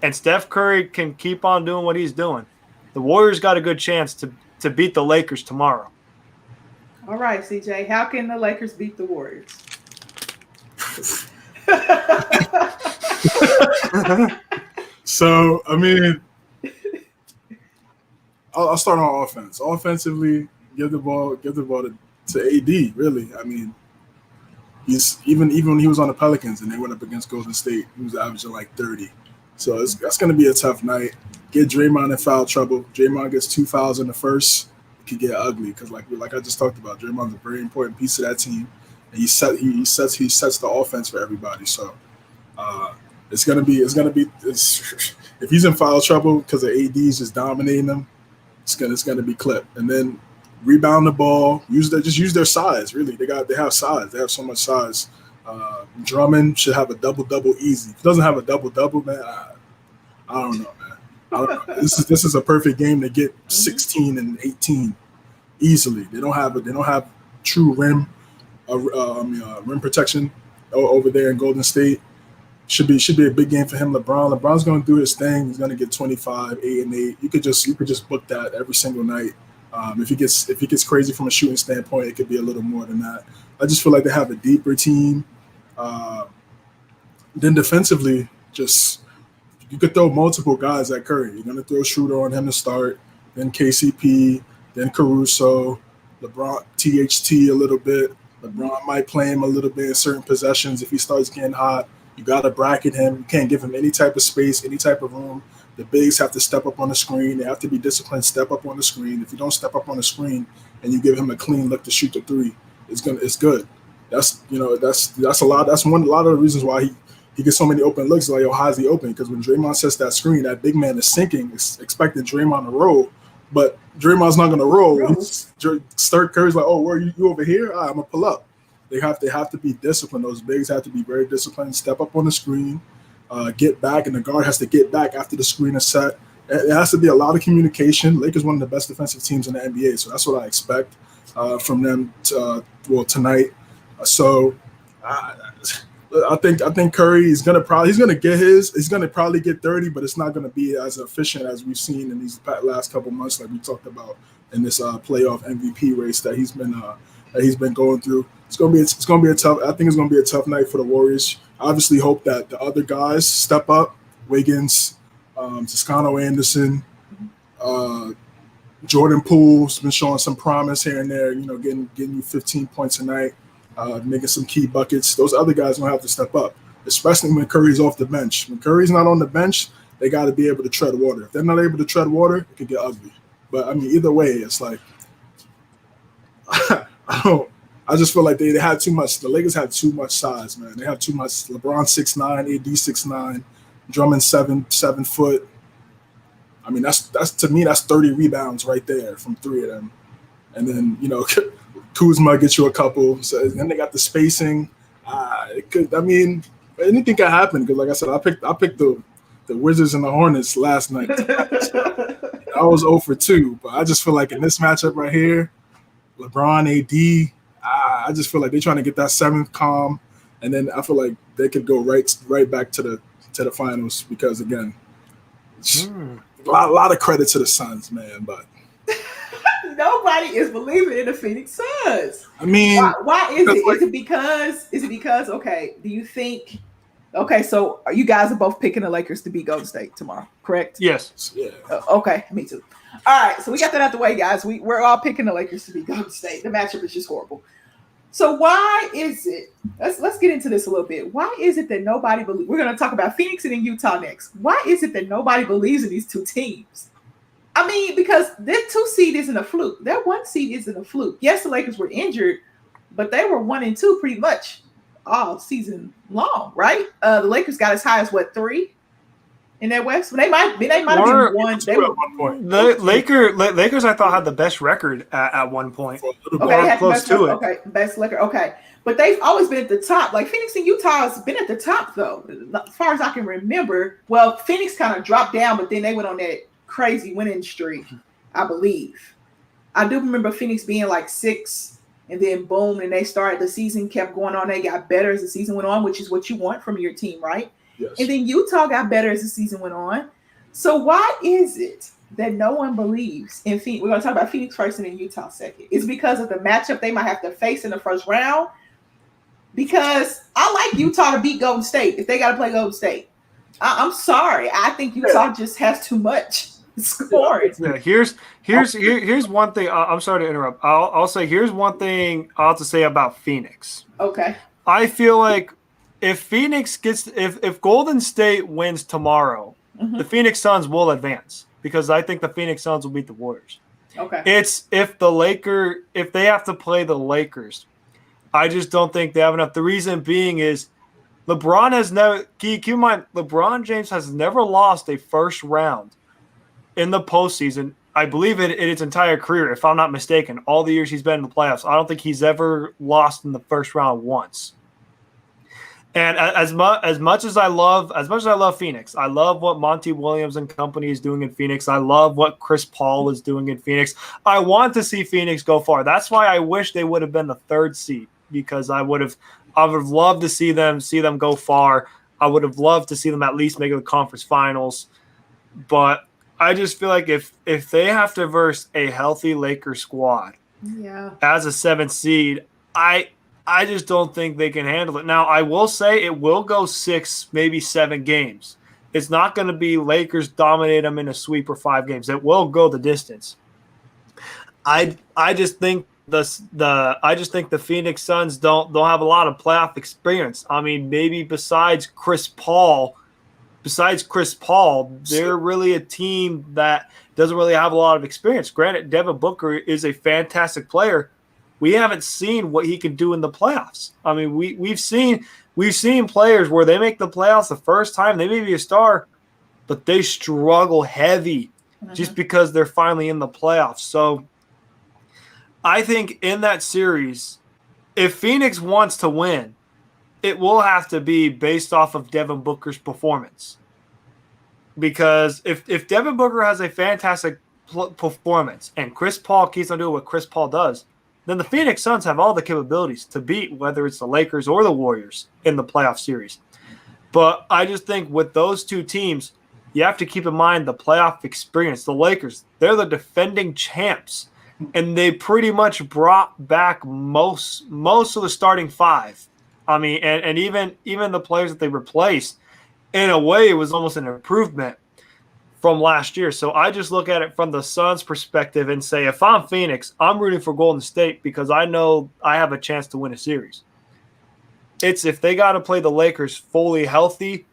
and Steph Curry can keep on doing what he's doing, the Warriors got a good chance to beat the Lakers tomorrow. All right, CJ, how can the Lakers beat the Warriors? So, I mean, I'll start on offense. Offensively, give the ball to AD. Really, I mean, he's even when he was on the Pelicans and they went up against Golden State, he was averaging like 30. So that's going to be a tough night. Get Draymond in foul trouble. Draymond gets 2 fouls in the first. It could get ugly because, like I just talked about, Draymond's a very important piece of that team, and he sets the offense for everybody. So it's gonna be if he's in foul trouble because the AD's just dominating them, it's gonna be clipped. And then rebound the ball. Use their size. Really, they have size. They have so much size. Drummond should have a double easy. If he doesn't have a double, man, I don't know, man. I don't know. This is a perfect game to get 16 and 18 easily. They don't have true rim protection over there in Golden State. Should be a big game for him. LeBron's going to do his thing. He's going to get 25, 8 and 8. You could just book that every single night. If he gets crazy from a shooting standpoint, it could be a little more than that. I just feel like they have a deeper team. Then defensively, just you could throw multiple guys at Curry. You're going to throw Schroeder on him to start, then KCP, then Caruso, LeBron, THT a little bit. LeBron might play him a little bit in certain possessions if he starts getting hot. You got to bracket him. You can't give him any type of space, any type of room. The bigs have to step up on the screen. They have to be disciplined, step up on the screen. If you don't step up on the screen and you give him a clean look to shoot the three, it's good. That's a lot. That's a lot of the reasons why he gets so many open looks. Like, how is he open? Because when Draymond sets that screen, that big man is sinking, expecting Draymond to roll. But Draymond's not going to roll. Start Curry's like, oh, where are you over here? I'm going to pull up. They have to be disciplined. Those bigs have to be very disciplined, step up on the screen, get back, and the guard has to get back after the screen is set. It has to be a lot of communication. Lakers one of the best defensive teams in the NBA, so that's what I expect from them tonight. So I think Curry is gonna probably get 30, but it's not gonna be as efficient as we've seen in these last couple months, like we talked about in this playoff MVP race that he's been going through. It's gonna be a tough. I think it's gonna be a tough night for the Warriors. I obviously hope that the other guys step up. Wiggins, Toscano Anderson, Jordan Poole's been showing some promise here and there. You know, getting you 15 points a night, making some key buckets. Those other guys gonna have to step up, especially when Curry's off the bench. When Curry's not on the bench, they got to be able to tread water. If they're not able to tread water, it could get ugly. But I mean, either way, it's like I just feel like they had too much. The Lakers had too much size, man. They have too much. LeBron 6'9", AD 6'9", Drummond 7 foot. I mean, that's to me, that's 30 rebounds right there from three of them. And then, you know, Kuzma gets you a couple. So then they got the spacing. Anything can happen. Because like I said, I picked the Wizards and the Hornets last night. I was 0 for 2, but I just feel like in this matchup right here, LeBron, AD, I just feel like they're trying to get that 7th calm, and then I feel like they could go right back to the finals because again, a lot of credit to the Suns, man, but nobody is believing in the Phoenix Suns. I mean, why is it? Is it because? Okay, do you think? Okay, so you guys are both picking the Lakers to beat Golden State tomorrow, correct? Yes. Yeah. Okay, me too. All right, so we got that out the way, guys. We're all picking the Lakers to beat Golden State. The matchup is just horrible. So why is it? Let's get into this a little bit. Why is it that nobody believes? We're going to talk about Phoenix and then Utah next. Why is it that nobody believes in these two teams? I mean, because their 2 seed isn't a fluke. Their 1 seed isn't a fluke. Yes, the Lakers were injured, but they were 1 and 2 pretty much all season long, right? The Lakers got as high as 3 in their West. They might have been 1. They were 1 point. The Lakers, I thought, had the best record at one point. Okay, they had close to it. Okay, best record. Okay, but they've always been at the top. Like Phoenix and Utah has been at the top though, as far as I can remember. Well, Phoenix kind of dropped down, but then they went on that crazy winning streak, I believe. I do remember Phoenix being like 6 And then boom, and they started the season, kept going on. They got better as the season went on, which is what you want from your team, right? Yes. And then Utah got better as the season went on. So why is it that no one believes in Phoenix? We're going to talk about Phoenix first and then Utah second. It's because of the matchup they might have to face in the first round. Because I like Utah to beat Golden State if they got to play Golden State. I'm sorry. I think Utah just has too much scoring. Yeah, here's one thing. I'm sorry to interrupt. I'll say here's one thing I'll have to say about Phoenix. Okay. I feel like if Golden State wins tomorrow, the Phoenix Suns will advance because I think the Phoenix Suns will beat the Warriors. Okay. It's if they have to play the Lakers, I just don't think they have enough. The reason being is LeBron has never – keep in mind, LeBron James has never lost a first round in the postseason, I believe in its entire career, if I'm not mistaken, all the years he's been in the playoffs. I don't think he's ever lost in the first round once. And as much as I love Phoenix, I love what Monty Williams and company is doing in Phoenix. I love what Chris Paul is doing in Phoenix. I want to see Phoenix go far. That's why I wish they would have been the third seed, because I would have loved to see them go far. I would have loved to see them at least make the conference finals. But I just feel like if they have to verse a healthy Lakers squad as a 7th seed, I just don't think they can handle it. Now, I will say it will go 6, maybe 7 games. It's not going to be Lakers dominate them in a sweep or 5 games. It will go the distance. I just think the Phoenix Suns don't have a lot of playoff experience. I mean, maybe besides Chris Paul, they're really a team that doesn't really have a lot of experience. Granted, Devin Booker is a fantastic player. We haven't seen what he can do in the playoffs. I mean, we've seen players where they make the playoffs the first time, they may be a star, but they struggle heavy just because they're finally in the playoffs. So I think in that series, if Phoenix wants to win, it will have to be based off of Devin Booker's performance. Because if Devin Booker has a fantastic performance and Chris Paul keeps on doing what Chris Paul does, then the Phoenix Suns have all the capabilities to beat whether it's the Lakers or the Warriors in the playoff series. But I just think with those two teams, you have to keep in mind the playoff experience. The Lakers, they're the defending champs, and they pretty much brought back most of the starting 5. I mean, and even the players that they replaced, in a way, it was almost an improvement from last year. So I just look at it from the Suns' perspective and say, if I'm Phoenix, I'm rooting for Golden State because I know I have a chance to win a series. It's if they got to play the Lakers fully healthy,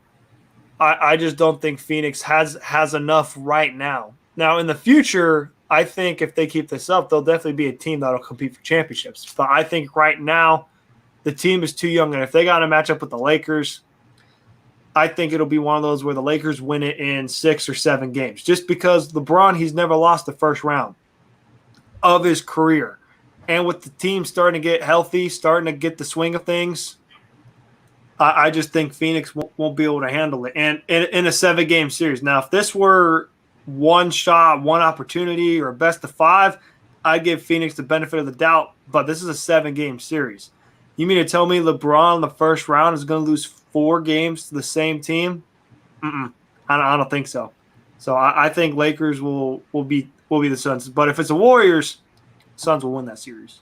I just don't think Phoenix has enough right now. Now, in the future, I think if they keep this up, they'll definitely be a team that'll compete for championships. But I think right now, the team is too young, and if they got to match up with the Lakers, I think it'll be one of those where the Lakers win it in 6 or 7 games. Just because LeBron, he's never lost the first round of his career. And with the team starting to get healthy, starting to get the swing of things, I just think Phoenix won't be able to handle it. And in a 7-game series. Now, if this were one shot, one opportunity, or a best of 5, I'd give Phoenix the benefit of the doubt. But this is a 7-game series. You mean to tell me LeBron in the first round is going to lose 4 games to the same team? I don't think so. So I think Lakers will be the Suns. But if it's the Warriors, Suns will win that series.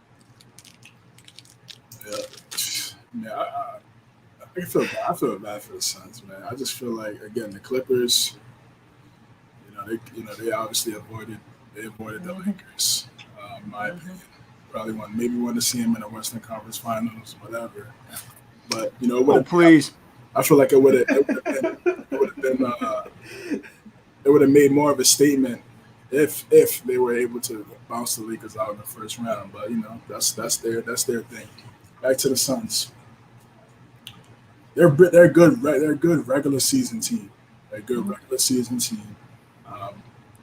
Yeah. I feel bad for the Suns, man. I just feel like, again, the Clippers, they obviously avoided the Lakers. In my opinion, probably want to see them in the Western Conference Finals, whatever. But please. I feel like it would have made more of a statement if they were able to bounce the Lakers out in the first round. But that's their thing. Back to the Suns. They're good. They're a good regular season team.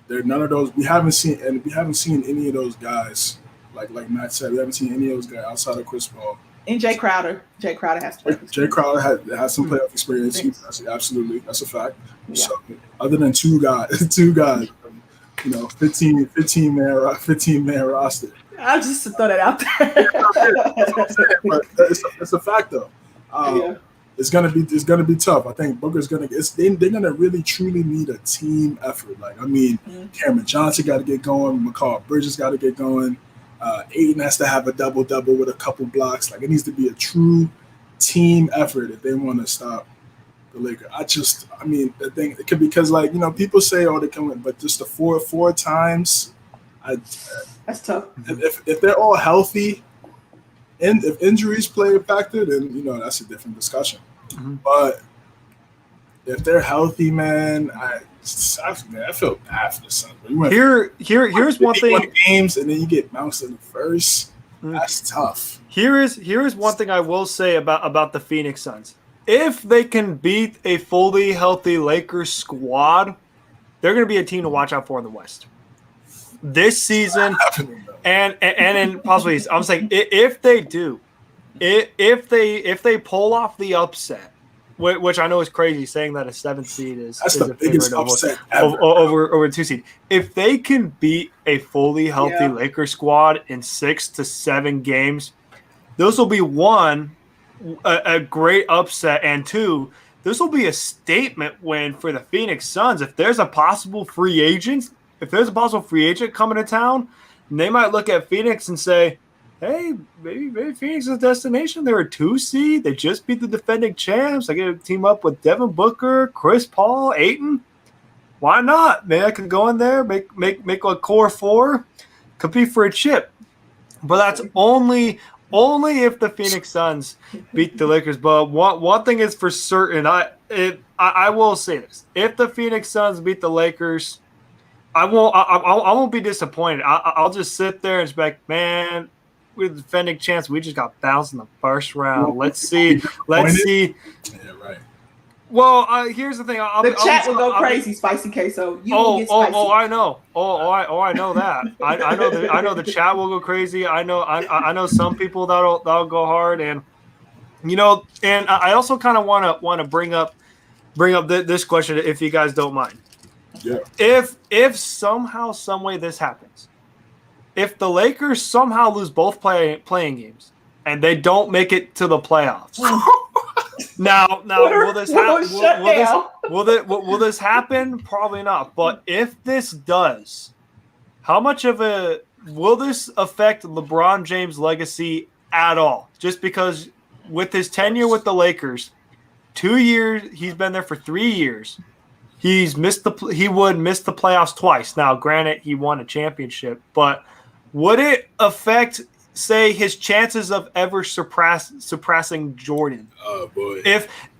They're none of those. We haven't seen any of those guys. Like Matt said, we haven't seen any of those guys outside of Chris Paul. And Jay Crowder. Jay Crowder has to. Jay Crowder has some playoff experience. Absolutely, that's a fact. Yeah. So other than two guys, 15 man roster. I'll just throw that out But it's a fact though. there. It's gonna be tough. I think Booker's they're gonna really truly need a team effort. Like, I mean, Cameron Johnson got to get going. McCall Bridges got to get going. Aiden has to have a double with a couple blocks. Like, it needs to be a true team effort if they want to stop the Lakers. I mean, the thing it could, because, like, you know, people say, oh, they can win, but just the four times, That's tough. If they're all healthy. And if injuries play a factor, then, you know, that's a different discussion. Mm-hmm. But if they're healthy, man, I feel bad for the Suns. Here's one thing. Games and then you get bounced in the first. That's tough. Here is one thing I will say about the Phoenix Suns. If they can beat a fully healthy Lakers squad, they're going to be a team to watch out for in the West this season. And in possibly, I'm saying if they do, if they pull off the upset, which I know is crazy, saying that a 7th seed is the biggest upset over a 2 seed. If they can beat a fully healthy Lakers squad in 6 to 7 games, those will be a great upset, and 2, this will be a statement win for the Phoenix Suns. If there's a possible free agent coming to town, they might look at Phoenix and say, hey, maybe Phoenix is a destination. They're a 2 seed. They just beat the defending champs. I get to team up with Devin Booker, Chris Paul, Ayton. Why not? Man, I can go in there, make a core 4, compete for a chip. But that's only if the Phoenix Suns beat the Lakers. But one thing is for certain, I will say this. If the Phoenix Suns beat the Lakers, I won't be disappointed. I'll just sit there and be like, man, we're the defending champs. We just got bounced in the first round. Let's see. Yeah, right. Well, here's the thing. The chat will go crazy, Spicy Queso. You will get spicy. I know. I know that. I know the chat will go crazy. I know some people that'll go hard, and you know, and I also kind of want to bring up this question, if you guys don't mind. Yeah. If somehow, some way this happens, if the Lakers somehow lose both playing games and they don't make it to the playoffs, now will this happen? Will this happen? Probably not. But if this does, how much will this affect LeBron James' legacy at all? Just because with his tenure with the Lakers, 2 years, he's been there for 3 years. He would miss the playoffs twice. Now, granted, he won a championship, but would it affect, say, his chances of ever surpassing Jordan? Oh boy!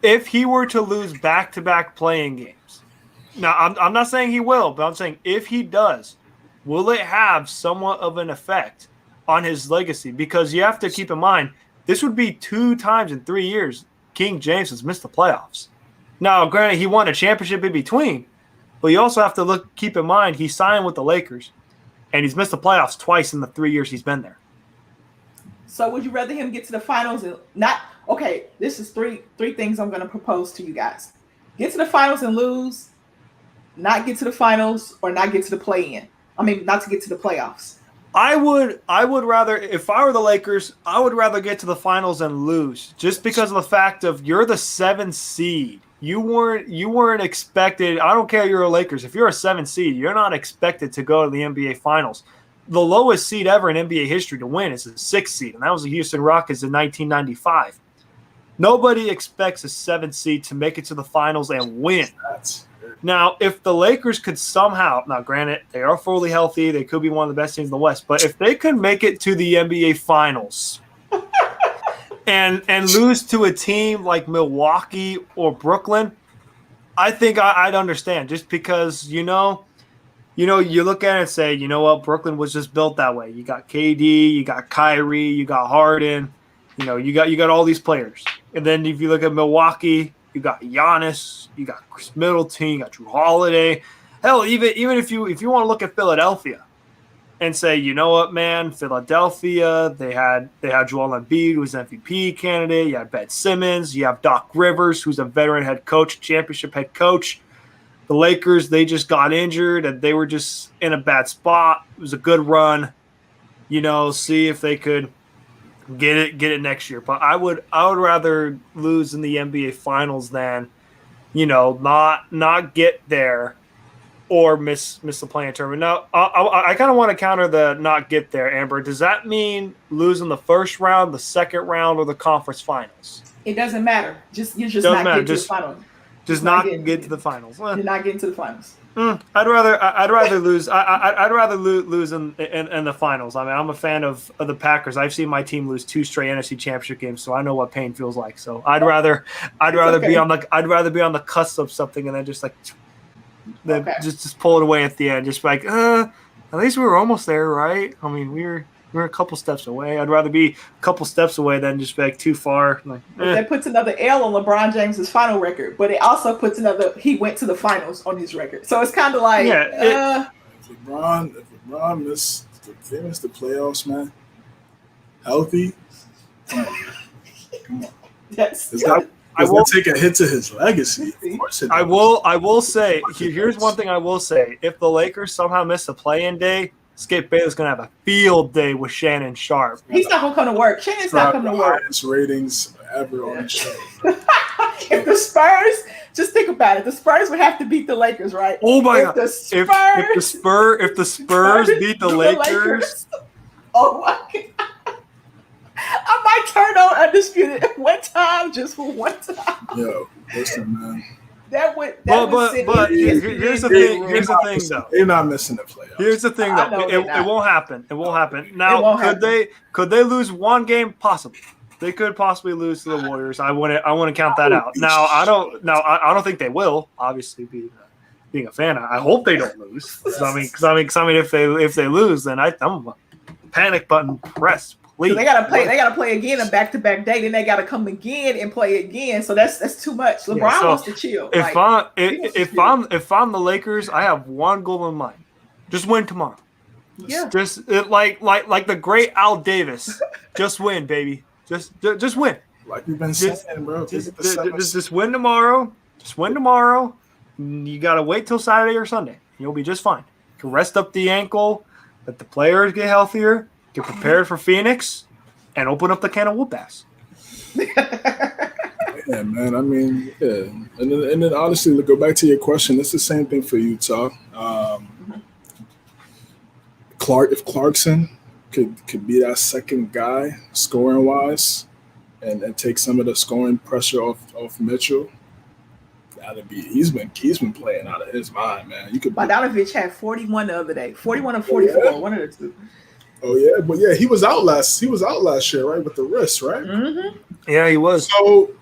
If he were to lose back-to-back playing games. Now, I'm not saying he will, but I'm saying if he does, will it have somewhat of an effect on his legacy? Because you have to keep in mind, this would be 2 times in 3 years King James has missed the playoffs. Now, granted, he won a championship in between, but you also have to keep in mind he signed with the Lakers, and he's missed the playoffs twice in the 3 years he's been there. So would you rather him get to the finals and not – okay, this is three things I'm going to propose to you guys. Get to the finals and lose, not get to the finals, or not get to the play-in. I mean, not to get to the playoffs. I would rather, if I were the Lakers, I would rather get to the finals and lose, just because of the fact of you're the 7th seed. You weren't expected. I don't care. You're a Lakers. If you're a 7th seed, you're not expected to go to the NBA Finals. The lowest seed ever in NBA history to win is a 6th seed, and that was the Houston Rockets in 1995. Nobody expects a 7th seed to make it to the finals and win. Now, if the Lakers could somehow, now granted, they are fully healthy, they could be one of the best teams in the West, but if they could make it to the NBA Finals and lose to a team like Milwaukee or Brooklyn, I think I'd understand, just because, you look at it and say, you know what, Brooklyn was just built that way. You got KD, you got Kyrie, you got Harden, you got all these players. And then if you look at Milwaukee, you got Giannis, you got Chris Middleton, you got Drew Holiday. Hell, even if you want to look at Philadelphia and say, you know what, man, Philadelphia, they had Joel Embiid, who's an MVP candidate. You have Ben Simmons. You have Doc Rivers, who's a veteran head coach, championship head coach. The Lakers, they just got injured, and they were just in a bad spot. It was a good run. see if they could get it next year. But I would rather lose in the NBA Finals than, not get there or miss the play-in tournament. Now, I kind of want to counter the not get there, Amber. Does that mean losing the first round, the second round, or the conference finals? It doesn't matter. You're just not getting to the finals. Just not get to the finals. You're not getting to the finals. I'd rather lose. I'd rather lose in the finals. I mean, I'm a fan of the Packers. I've seen my team lose 2 straight NFC Championship games, so I know what pain feels like. So I'd rather be on the cusp of something and then just just pull it away at the end. Just like, at least we were almost there, right? I mean, we're a couple steps away. I'd rather be a couple steps away than just be too far. That puts another L on LeBron James's final record, but it also puts he went to the finals on his record. So it's kind of like, if LeBron missed the playoffs, man, healthy, come on. I will take a hit to his legacy. Of course I will say, here's one thing I will say. If the Lakers somehow miss a play-in day, Skip Bayless going to have a field day with Shannon Sharp. He's not going to come to work. Shannon's not coming to work. Highest ratings ever on the show. If the Spurs, just think about it. The Spurs would have to beat the Lakers, right? Oh my God! If the Spurs beat the Lakers, oh my God! I might turn on Undisputed one time, just for one time. Yo, listen, man. But here's the thing, though. They're not missing the playoffs. Here's the thing, though. It won't happen. It won't happen. Now, could they lose one game? Possibly. They could possibly lose to the Warriors. I wouldn't count that out. Now, I don't think they will. Obviously, being a fan, I hope they don't lose. Because if they lose, then I'm a panic button pressed. Please. They gotta play again a back-to-back day. Then they gotta come again and play again. So that's too much. LeBron wants to chill. If I'm the Lakers, I have one goal in mind: just win tomorrow. Yeah. Like the great Al Davis, just win, baby. Just win. Like we've been saying, bro. Just win tomorrow. Just win tomorrow. You gotta wait till Saturday or Sunday. You'll be just fine. You can rest up the ankle. Let the players get healthier. Get prepared for Phoenix, and open up the can of whoop ass. Yeah, man. I mean, yeah. And then honestly, go back to your question. It's the same thing for Utah. If Clarkson could be that second guy scoring wise, and take some of the scoring pressure off Mitchell, that'd be. He's been playing out of his mind, man. Bogdanovich had 41 the other day, 41 or 44, one of the two. Oh yeah, but yeah, he was out last year, right, with the wrist, right? Mm-hmm. Yeah, he was.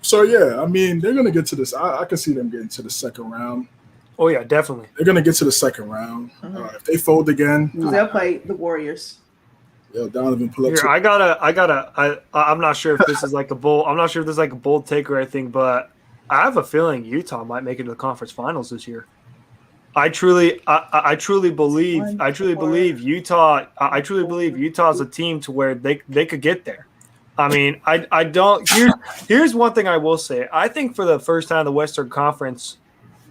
So yeah, I mean, they're gonna get to this. I can see them getting to the second round. Oh yeah, definitely. They're gonna get to the second round. If they fold again, they'll play the Warriors. Yo, Donovan, pull up. Here, I'm not sure if this is like a bold. I'm not sure if this is like a bold take or anything, but I have a feeling Utah might make it to the conference finals this year. I truly believe Utah. I truly believe Utah's a team to where they could get there. I mean, I don't. Here's one thing I will say. I think for the first time in the Western Conference,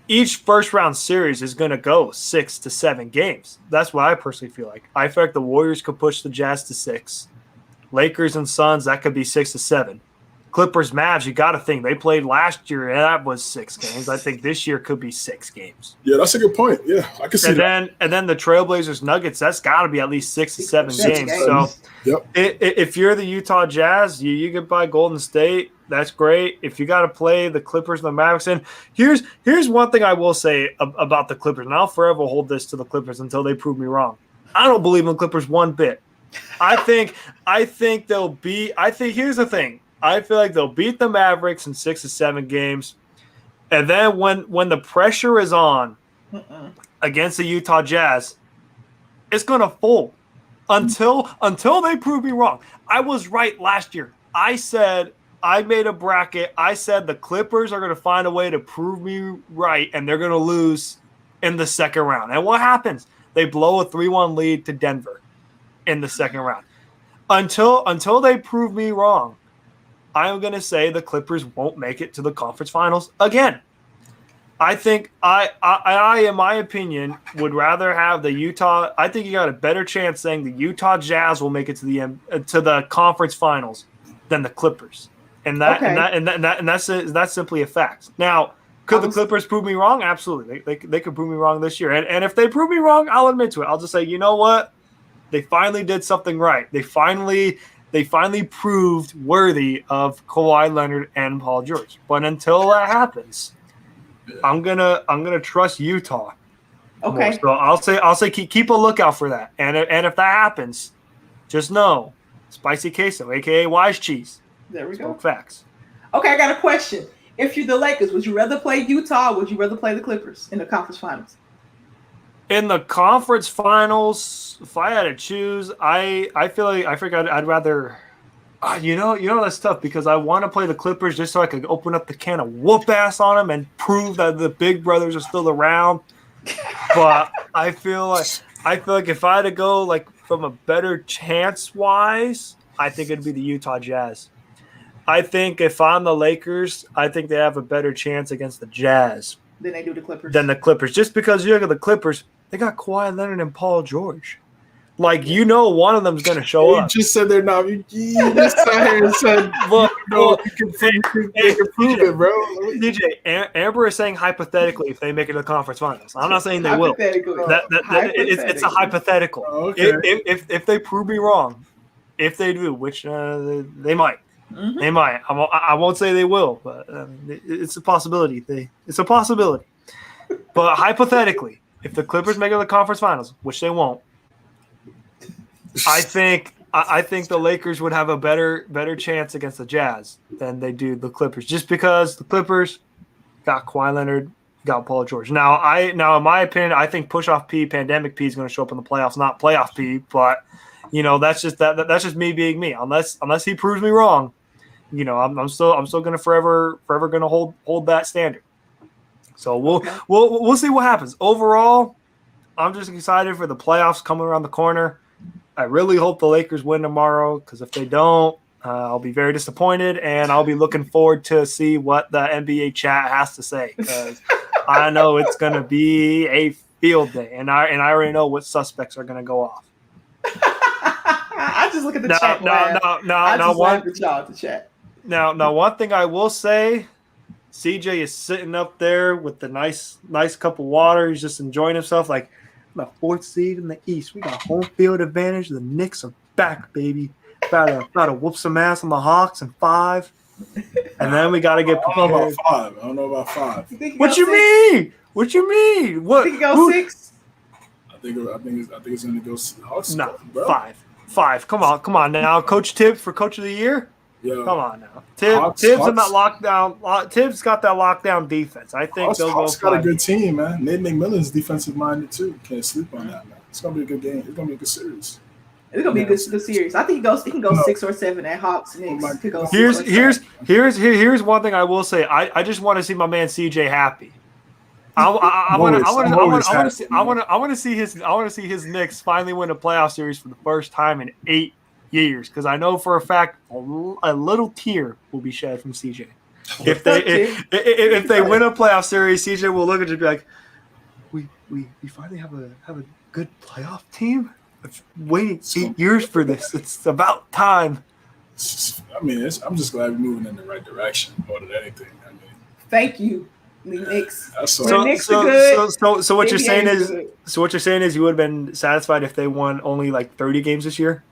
each first round series is going to go 6 to 7 games. That's what I personally feel like. I feel like the Warriors could push the Jazz to 6. Lakers and Suns, that could be 6 to 7. Clippers, Mavs, you got to think. They played last year, and that was 6 games. I think this year could be 6 games. Yeah, that's a good point. Yeah, I can see that. And then the Trailblazers, Nuggets, that's got to be at least 6 to 7 games. So if you're the Utah Jazz, you get by Golden State. That's great. If you got to play the Clippers and the Mavericks, and here's one thing I will say about the Clippers, and I'll forever hold this to the Clippers until they prove me wrong. I don't believe in the Clippers one bit. I think they'll be. Here's the thing. I feel like they'll beat the Mavericks in 6 to 7 games, and then when the pressure is on against the Utah Jazz, it's gonna fold until they prove me wrong. I was right last year. I made a bracket. I said the Clippers are gonna find a way to prove me right, and they're gonna lose in the second round. And what happens? They blow a 3-1 lead to Denver in the second round. Until they prove me wrong, I'm going to say the Clippers won't make it to the conference finals again. I think I, in my opinion, would rather have the Utah. I think you got a better chance saying the Utah Jazz will make it to the conference finals than the Clippers, and that's simply a fact. Now, could the Clippers prove me wrong? Absolutely, they could prove me wrong this year, and if they prove me wrong, I'll admit to it. I'll just say, you know what, they finally did something right. They finally proved worthy of Kawhi Leonard and Paul George. But until that happens, I'm gonna trust Utah. Okay. More. So I'll say keep a lookout for that. And if that happens, just know spicy queso, aka wise cheese. There we go. Facts. Okay, I got a question. If you're the Lakers, would you rather play Utah or would you rather play the Clippers in the conference finals? In the conference finals, if I had to choose, I figure I'd rather. You know that's tough because I want to play the Clippers just so I could open up the can of whoop ass on them and prove that the big brothers are still around. But I feel like if I had to go like from a better chance wise, I think it'd be the Utah Jazz. I think if I'm the Lakers, I think they have a better chance against the Jazz than they do the Clippers. Just because you look at the Clippers, they got Kawhi Leonard and Paul George. Like, one of them's going to show up. You just said they're not. You just sat here and said, you can prove it, bro. DJ, Amber is saying hypothetically if they make it to the conference finals. I'm not saying they will. It's a hypothetical. Oh, okay. If they prove me wrong, if they do, which they might. Mm-hmm. They might. I won't say they will, but it's a possibility. It's a possibility. But hypothetically, if the Clippers make it to the conference finals, which they won't, I think the Lakers would have a better chance against the Jazz than they do the Clippers, just because the Clippers got Kawhi Leonard, got Paul George. Now in my opinion, I think push-off P, pandemic P is going to show up in the playoffs, not playoff P. But that's just me being me. Unless he proves me wrong, I'm still going to forever going to hold that standard. So we'll see what happens. Overall, I'm just excited for the playoffs coming around the corner. I really hope the Lakers win tomorrow because if they don't, I'll be very disappointed, and I'll be looking forward to see what the NBA chat has to say because I know it's going to be a field day, and I already know what suspects are going to go off. I just look at the chat. Now, one thing I will say, CJ is sitting up there with the nice cup of water. He's just enjoying himself like – the 4th seed in the East. We got home field advantage. The Knicks are back, baby. About to whoop some ass on the Hawks in 5. And then we got to get prepared. I don't know about 5. What you mean? What you mean? What? Think it goes 6? I think it's going to go Hawks. No, 5. Come on now. Coach Tibbs for Coach of the Year? Yeah. Come on now. Tibbs in that lockdown. Tibbs got that lockdown defense. I think they'll go. Hawks got a good team, man. Nate McMillan's defensive minded too. Can't sleep on that, man. It's gonna be a good game. It's gonna be a good series. It's gonna be a good series. I think he can go 6 or 7 at Hawks. Here's one thing I will say. I just want to see my man CJ happy. I want to see his Knicks finally win a playoff series for the first time in 8 years, because I know for a fact a little tear will be shed from CJ if they win a playoff series. CJ will look at you and be like, "We finally have a good playoff team. I've waited 8 years for this. It's about time." I'm just glad we're moving in the right direction more than anything. Thank you. The Knicks. So what you're saying is you would have been satisfied if they won only like 30 games this year?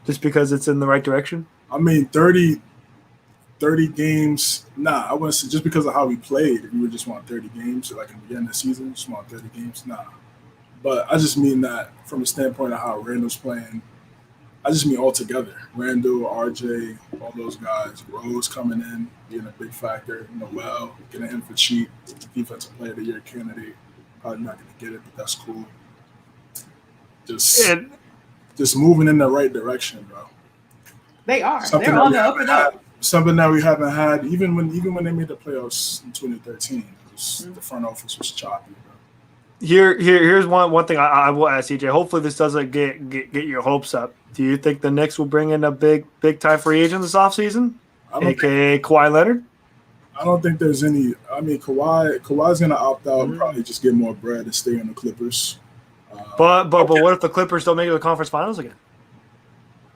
Just because it's in the right direction? 30 games. Nah, I wouldn't say just because of how we played. We would just want 30 games. Like in the beginning of the season, just want 30 games. Nah. But I just mean that from a standpoint of how Randall's playing. I just mean all together. Randall, RJ, all those guys. Rose coming in, being a big factor. Noel, getting him for cheap. Defensive Player of the Year candidate. Probably not going to get it, but that's cool. Just moving in the right direction, bro. They are. They're on the up and up. Something that we haven't had even when they made the playoffs in 2013. The front office was choppy, bro. Here's one thing I will ask CJ. Hopefully this doesn't get your hopes up. Do you think the Knicks will bring in a big time free agent this offseason, aka Kawhi Leonard? I don't think there's any. I mean, Kawhi's gonna opt out and probably just get more bread and stay in the Clippers. But what if the Clippers don't make it to the conference finals again?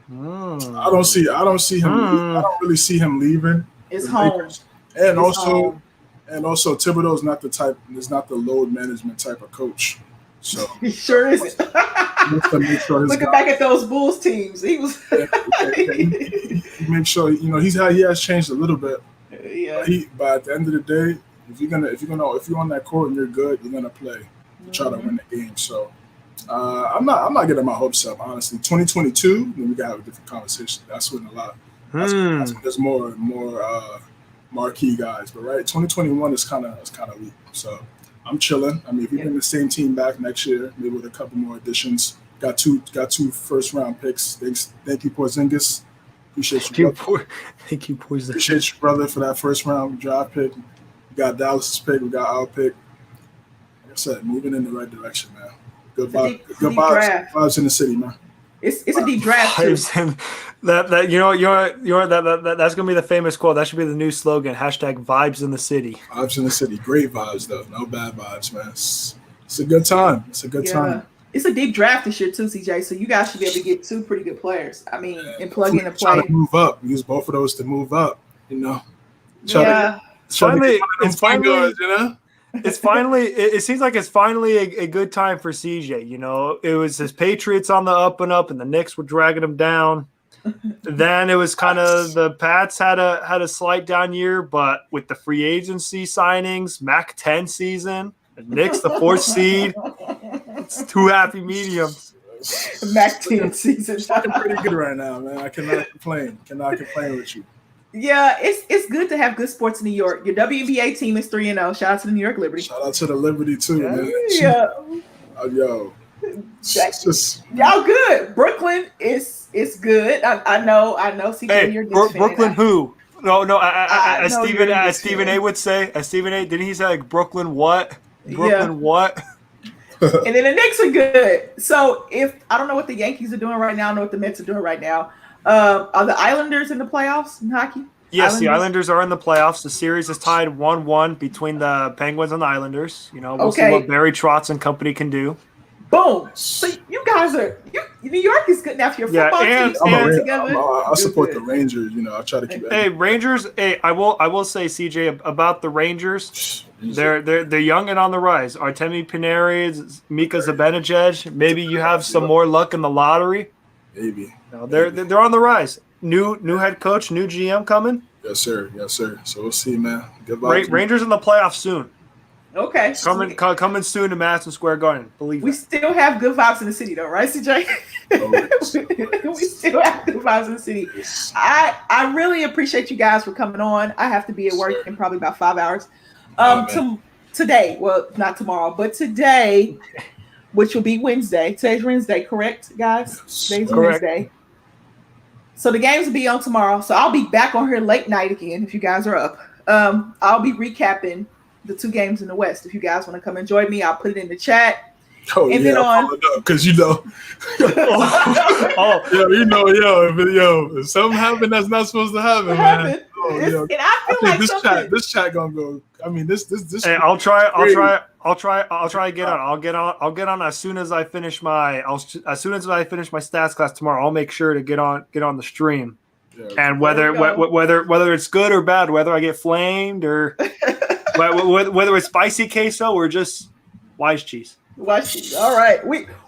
I don't see him. I don't really see him leaving. It's home. And also Thibodeau's not the type. Is not the load management type of coach. So he sure isn't. Looking back at those Bulls teams, he was. He makes sure he has changed a little bit. Yeah. But at the end of the day, if you're on that court and you're good, you're gonna play. Try to win the game. So I'm not getting my hopes up, honestly. 2022, then we gotta have a different conversation. That's when that's when there's more marquee guys. But right, 2021 is kind of weak. So I'm chilling. I mean, if we bring the same team back next year, maybe with a couple more additions. Got two first round picks. Thank you, Porzingis. Appreciate you. Thank you, Porzingis. Appreciate you, brother, for that first round draft pick. We got Dallas's pick. We got our pick. Like I said, moving in the right direction, man. Good vibes in the city, man. It's a deep draft too. That's gonna be the famous quote. That should be the new slogan. #vibes in the city. Vibes in the city. Great vibes though. No bad vibes, man. It's a good time. It's a good time. It's a deep draft this year too, CJ. So you guys should be able to get two pretty good players. I mean, and plug in and play. Try to move up. Use both of those to move up. It's finally. It seems like it's finally a good time for CJ. It was his Patriots on the up and up, and the Knicks were dragging him down. Then it was kind of the Pats had a slight down year, but with the free agency signings, Mac 10 season, the Knicks the 4th seed. It's two happy mediums. Mac 10 season. It's looking pretty good right now, man. I cannot complain. With you. Yeah, it's good to have good sports in New York. Your WNBA team is 3-0. Shout out to the New York Liberty. Shout out to the Liberty too, man. Yeah. Yo. Y'all good. Brooklyn is good. I know. CJ, hey, you're a Brooklyn who? No. As Stephen A would say. As Stephen A, didn't he say like Brooklyn what? Brooklyn what? And then the Knicks are good. So I don't know what the Yankees are doing right now. I don't know what the Mets are doing right now. Are the Islanders in the playoffs in hockey? Yes, the Islanders are in the playoffs. The series is tied 1-1 between the Penguins and the Islanders. We'll see what Barry Trotz and company can do. Boom. So you guys New York is good now for your football team together. I support the Rangers. I try to keep. Hey, Rangers. Hey, I will say, CJ, about the Rangers. They're young and on the rise. Artemi Panarin, Mika Zibanejad. Maybe you have some more luck in the lottery. Maybe. They're on the rise. New head coach, new GM coming. Yes, sir. So we'll see, man. Goodbye. Rangers in the playoffs soon. Okay. Coming soon to Madison Square Garden. Believe we still have good vibes in the city, though, right, CJ? We still have good vibes in the city. I really appreciate you guys for coming on. I have to be at work in probably about 5 hours. Today, well, not tomorrow, but today, which will be Wednesday. Today's Wednesday, correct, guys? Today's Wednesday. So the games will be on tomorrow. So I'll be back on here late night again if you guys are up. I'll be recapping the two games in the West. If you guys want to come and join me, I'll put it in the chat. Oh, and then because if something happened that's not supposed to happen, man. And I feel like this chat gonna go. I mean, this. Hey, I'll try to get on. I'll get on as soon as I finish my stats class tomorrow. I'll make sure to get on the stream. Yeah, and whether it's good or bad, whether I get flamed or whether it's spicy queso or just wise cheese. All right.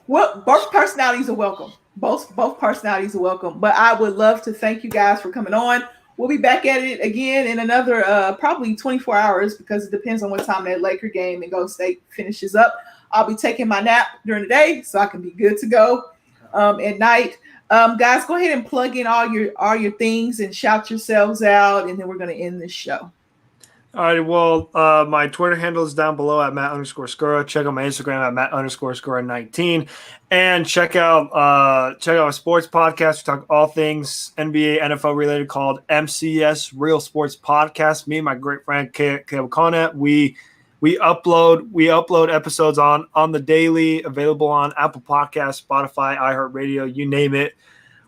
Both personalities are welcome. Both personalities are welcome. But I would love to thank you guys for coming on. We'll be back at it again in another probably 24 hours because it depends on what time that Laker game and Golden State finishes up. I'll be taking my nap during the day so I can be good to go at night. Guys, go ahead and plug in all your things and shout yourselves out, and then we're going to end this show. All right. Well, my Twitter handle is down below at Matt_Skura. Check out my Instagram at Matt_Skura19, and check out a sports podcast. We talk all things NBA, NFL related called MCS Real Sports Podcast. Me and my great friend Caleb Conant. We upload episodes on the daily, available on Apple Podcasts, Spotify, iHeartRadio, you name it.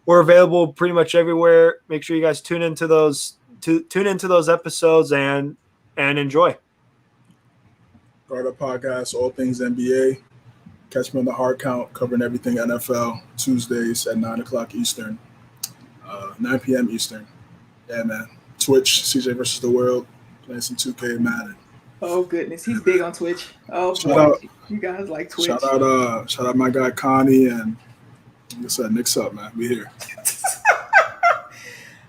We're available pretty much everywhere. Make sure you guys tune into those episodes and and enjoy. Garda Podcast, all things NBA. Catch me on the Hard Count, covering everything NFL, Tuesdays at 9 o'clock Eastern, 9 p.m. Eastern. Yeah, man. Twitch, CJ versus the World, playing some 2K Madden. Oh, goodness. He's big on Twitch. Oh, Shout boy. out. You guys like Twitch. Shout out my guy Connie, and like I said, Nick's up, man. We here.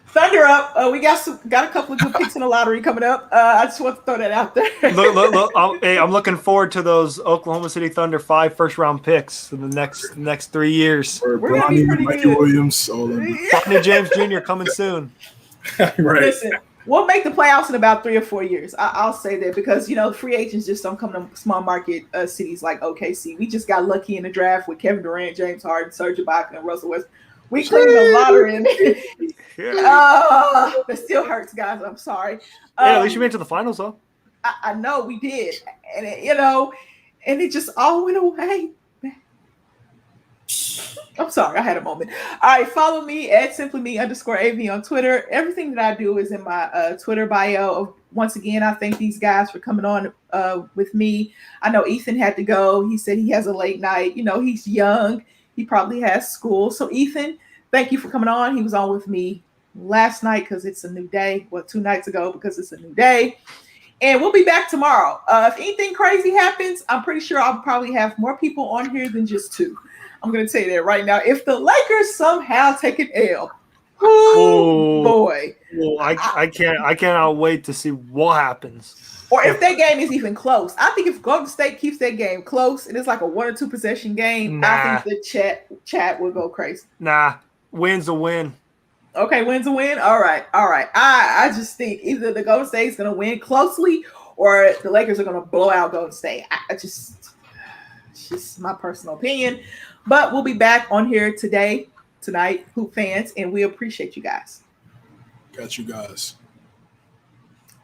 Thunder up. We got a couple of good picks in the lottery coming up. I just want to throw that out there. Look, I'm looking forward to those Oklahoma City Thunder 5 first-round picks in the next 3 years. We're gonna be Bronny, pretty Mikey good. Williams, all of them. Bronny James Jr. coming soon. Right. Listen, we'll make the playoffs in about 3 or 4 years. I'll say that because, free agents just don't come to small market cities like OKC. We just got lucky in the draft with Kevin Durant, James Harden, Serge Ibaka, and Russell Westbrook. We cleaned the lottery. That still hurts, guys. I'm sorry. Yeah, at least you made it to the finals, though. I know we did. And, and it just all went away. I'm sorry. I had a moment. All right. Follow me at simplyme_AV on Twitter. Everything that I do is in my Twitter bio. Once again, I thank these guys for coming on with me. I know Ethan had to go. He said he has a late night. He's young. He probably has school. So, Ethan, thank you for coming on. He was on with me last night because it's a new day. Well, 2 nights ago because it's a new day. And we'll be back tomorrow. If anything crazy happens, I'm pretty sure I'll probably have more people on here than just 2. I'm going to tell you that right now. If the Lakers somehow take an L, boy. Well, I cannot wait to see what happens. Or if that game is even close. I think if Golden State keeps that game close and it's like a 1 or 2 possession game, I think the chat will go crazy. Nah, win's a win. Okay, win's a win? All right. I just think either the Golden State is going to win closely or the Lakers are going to blow out Golden State. It's just my personal opinion. But we'll be back on here tonight, Hoop fans, and we appreciate you guys. Got you guys.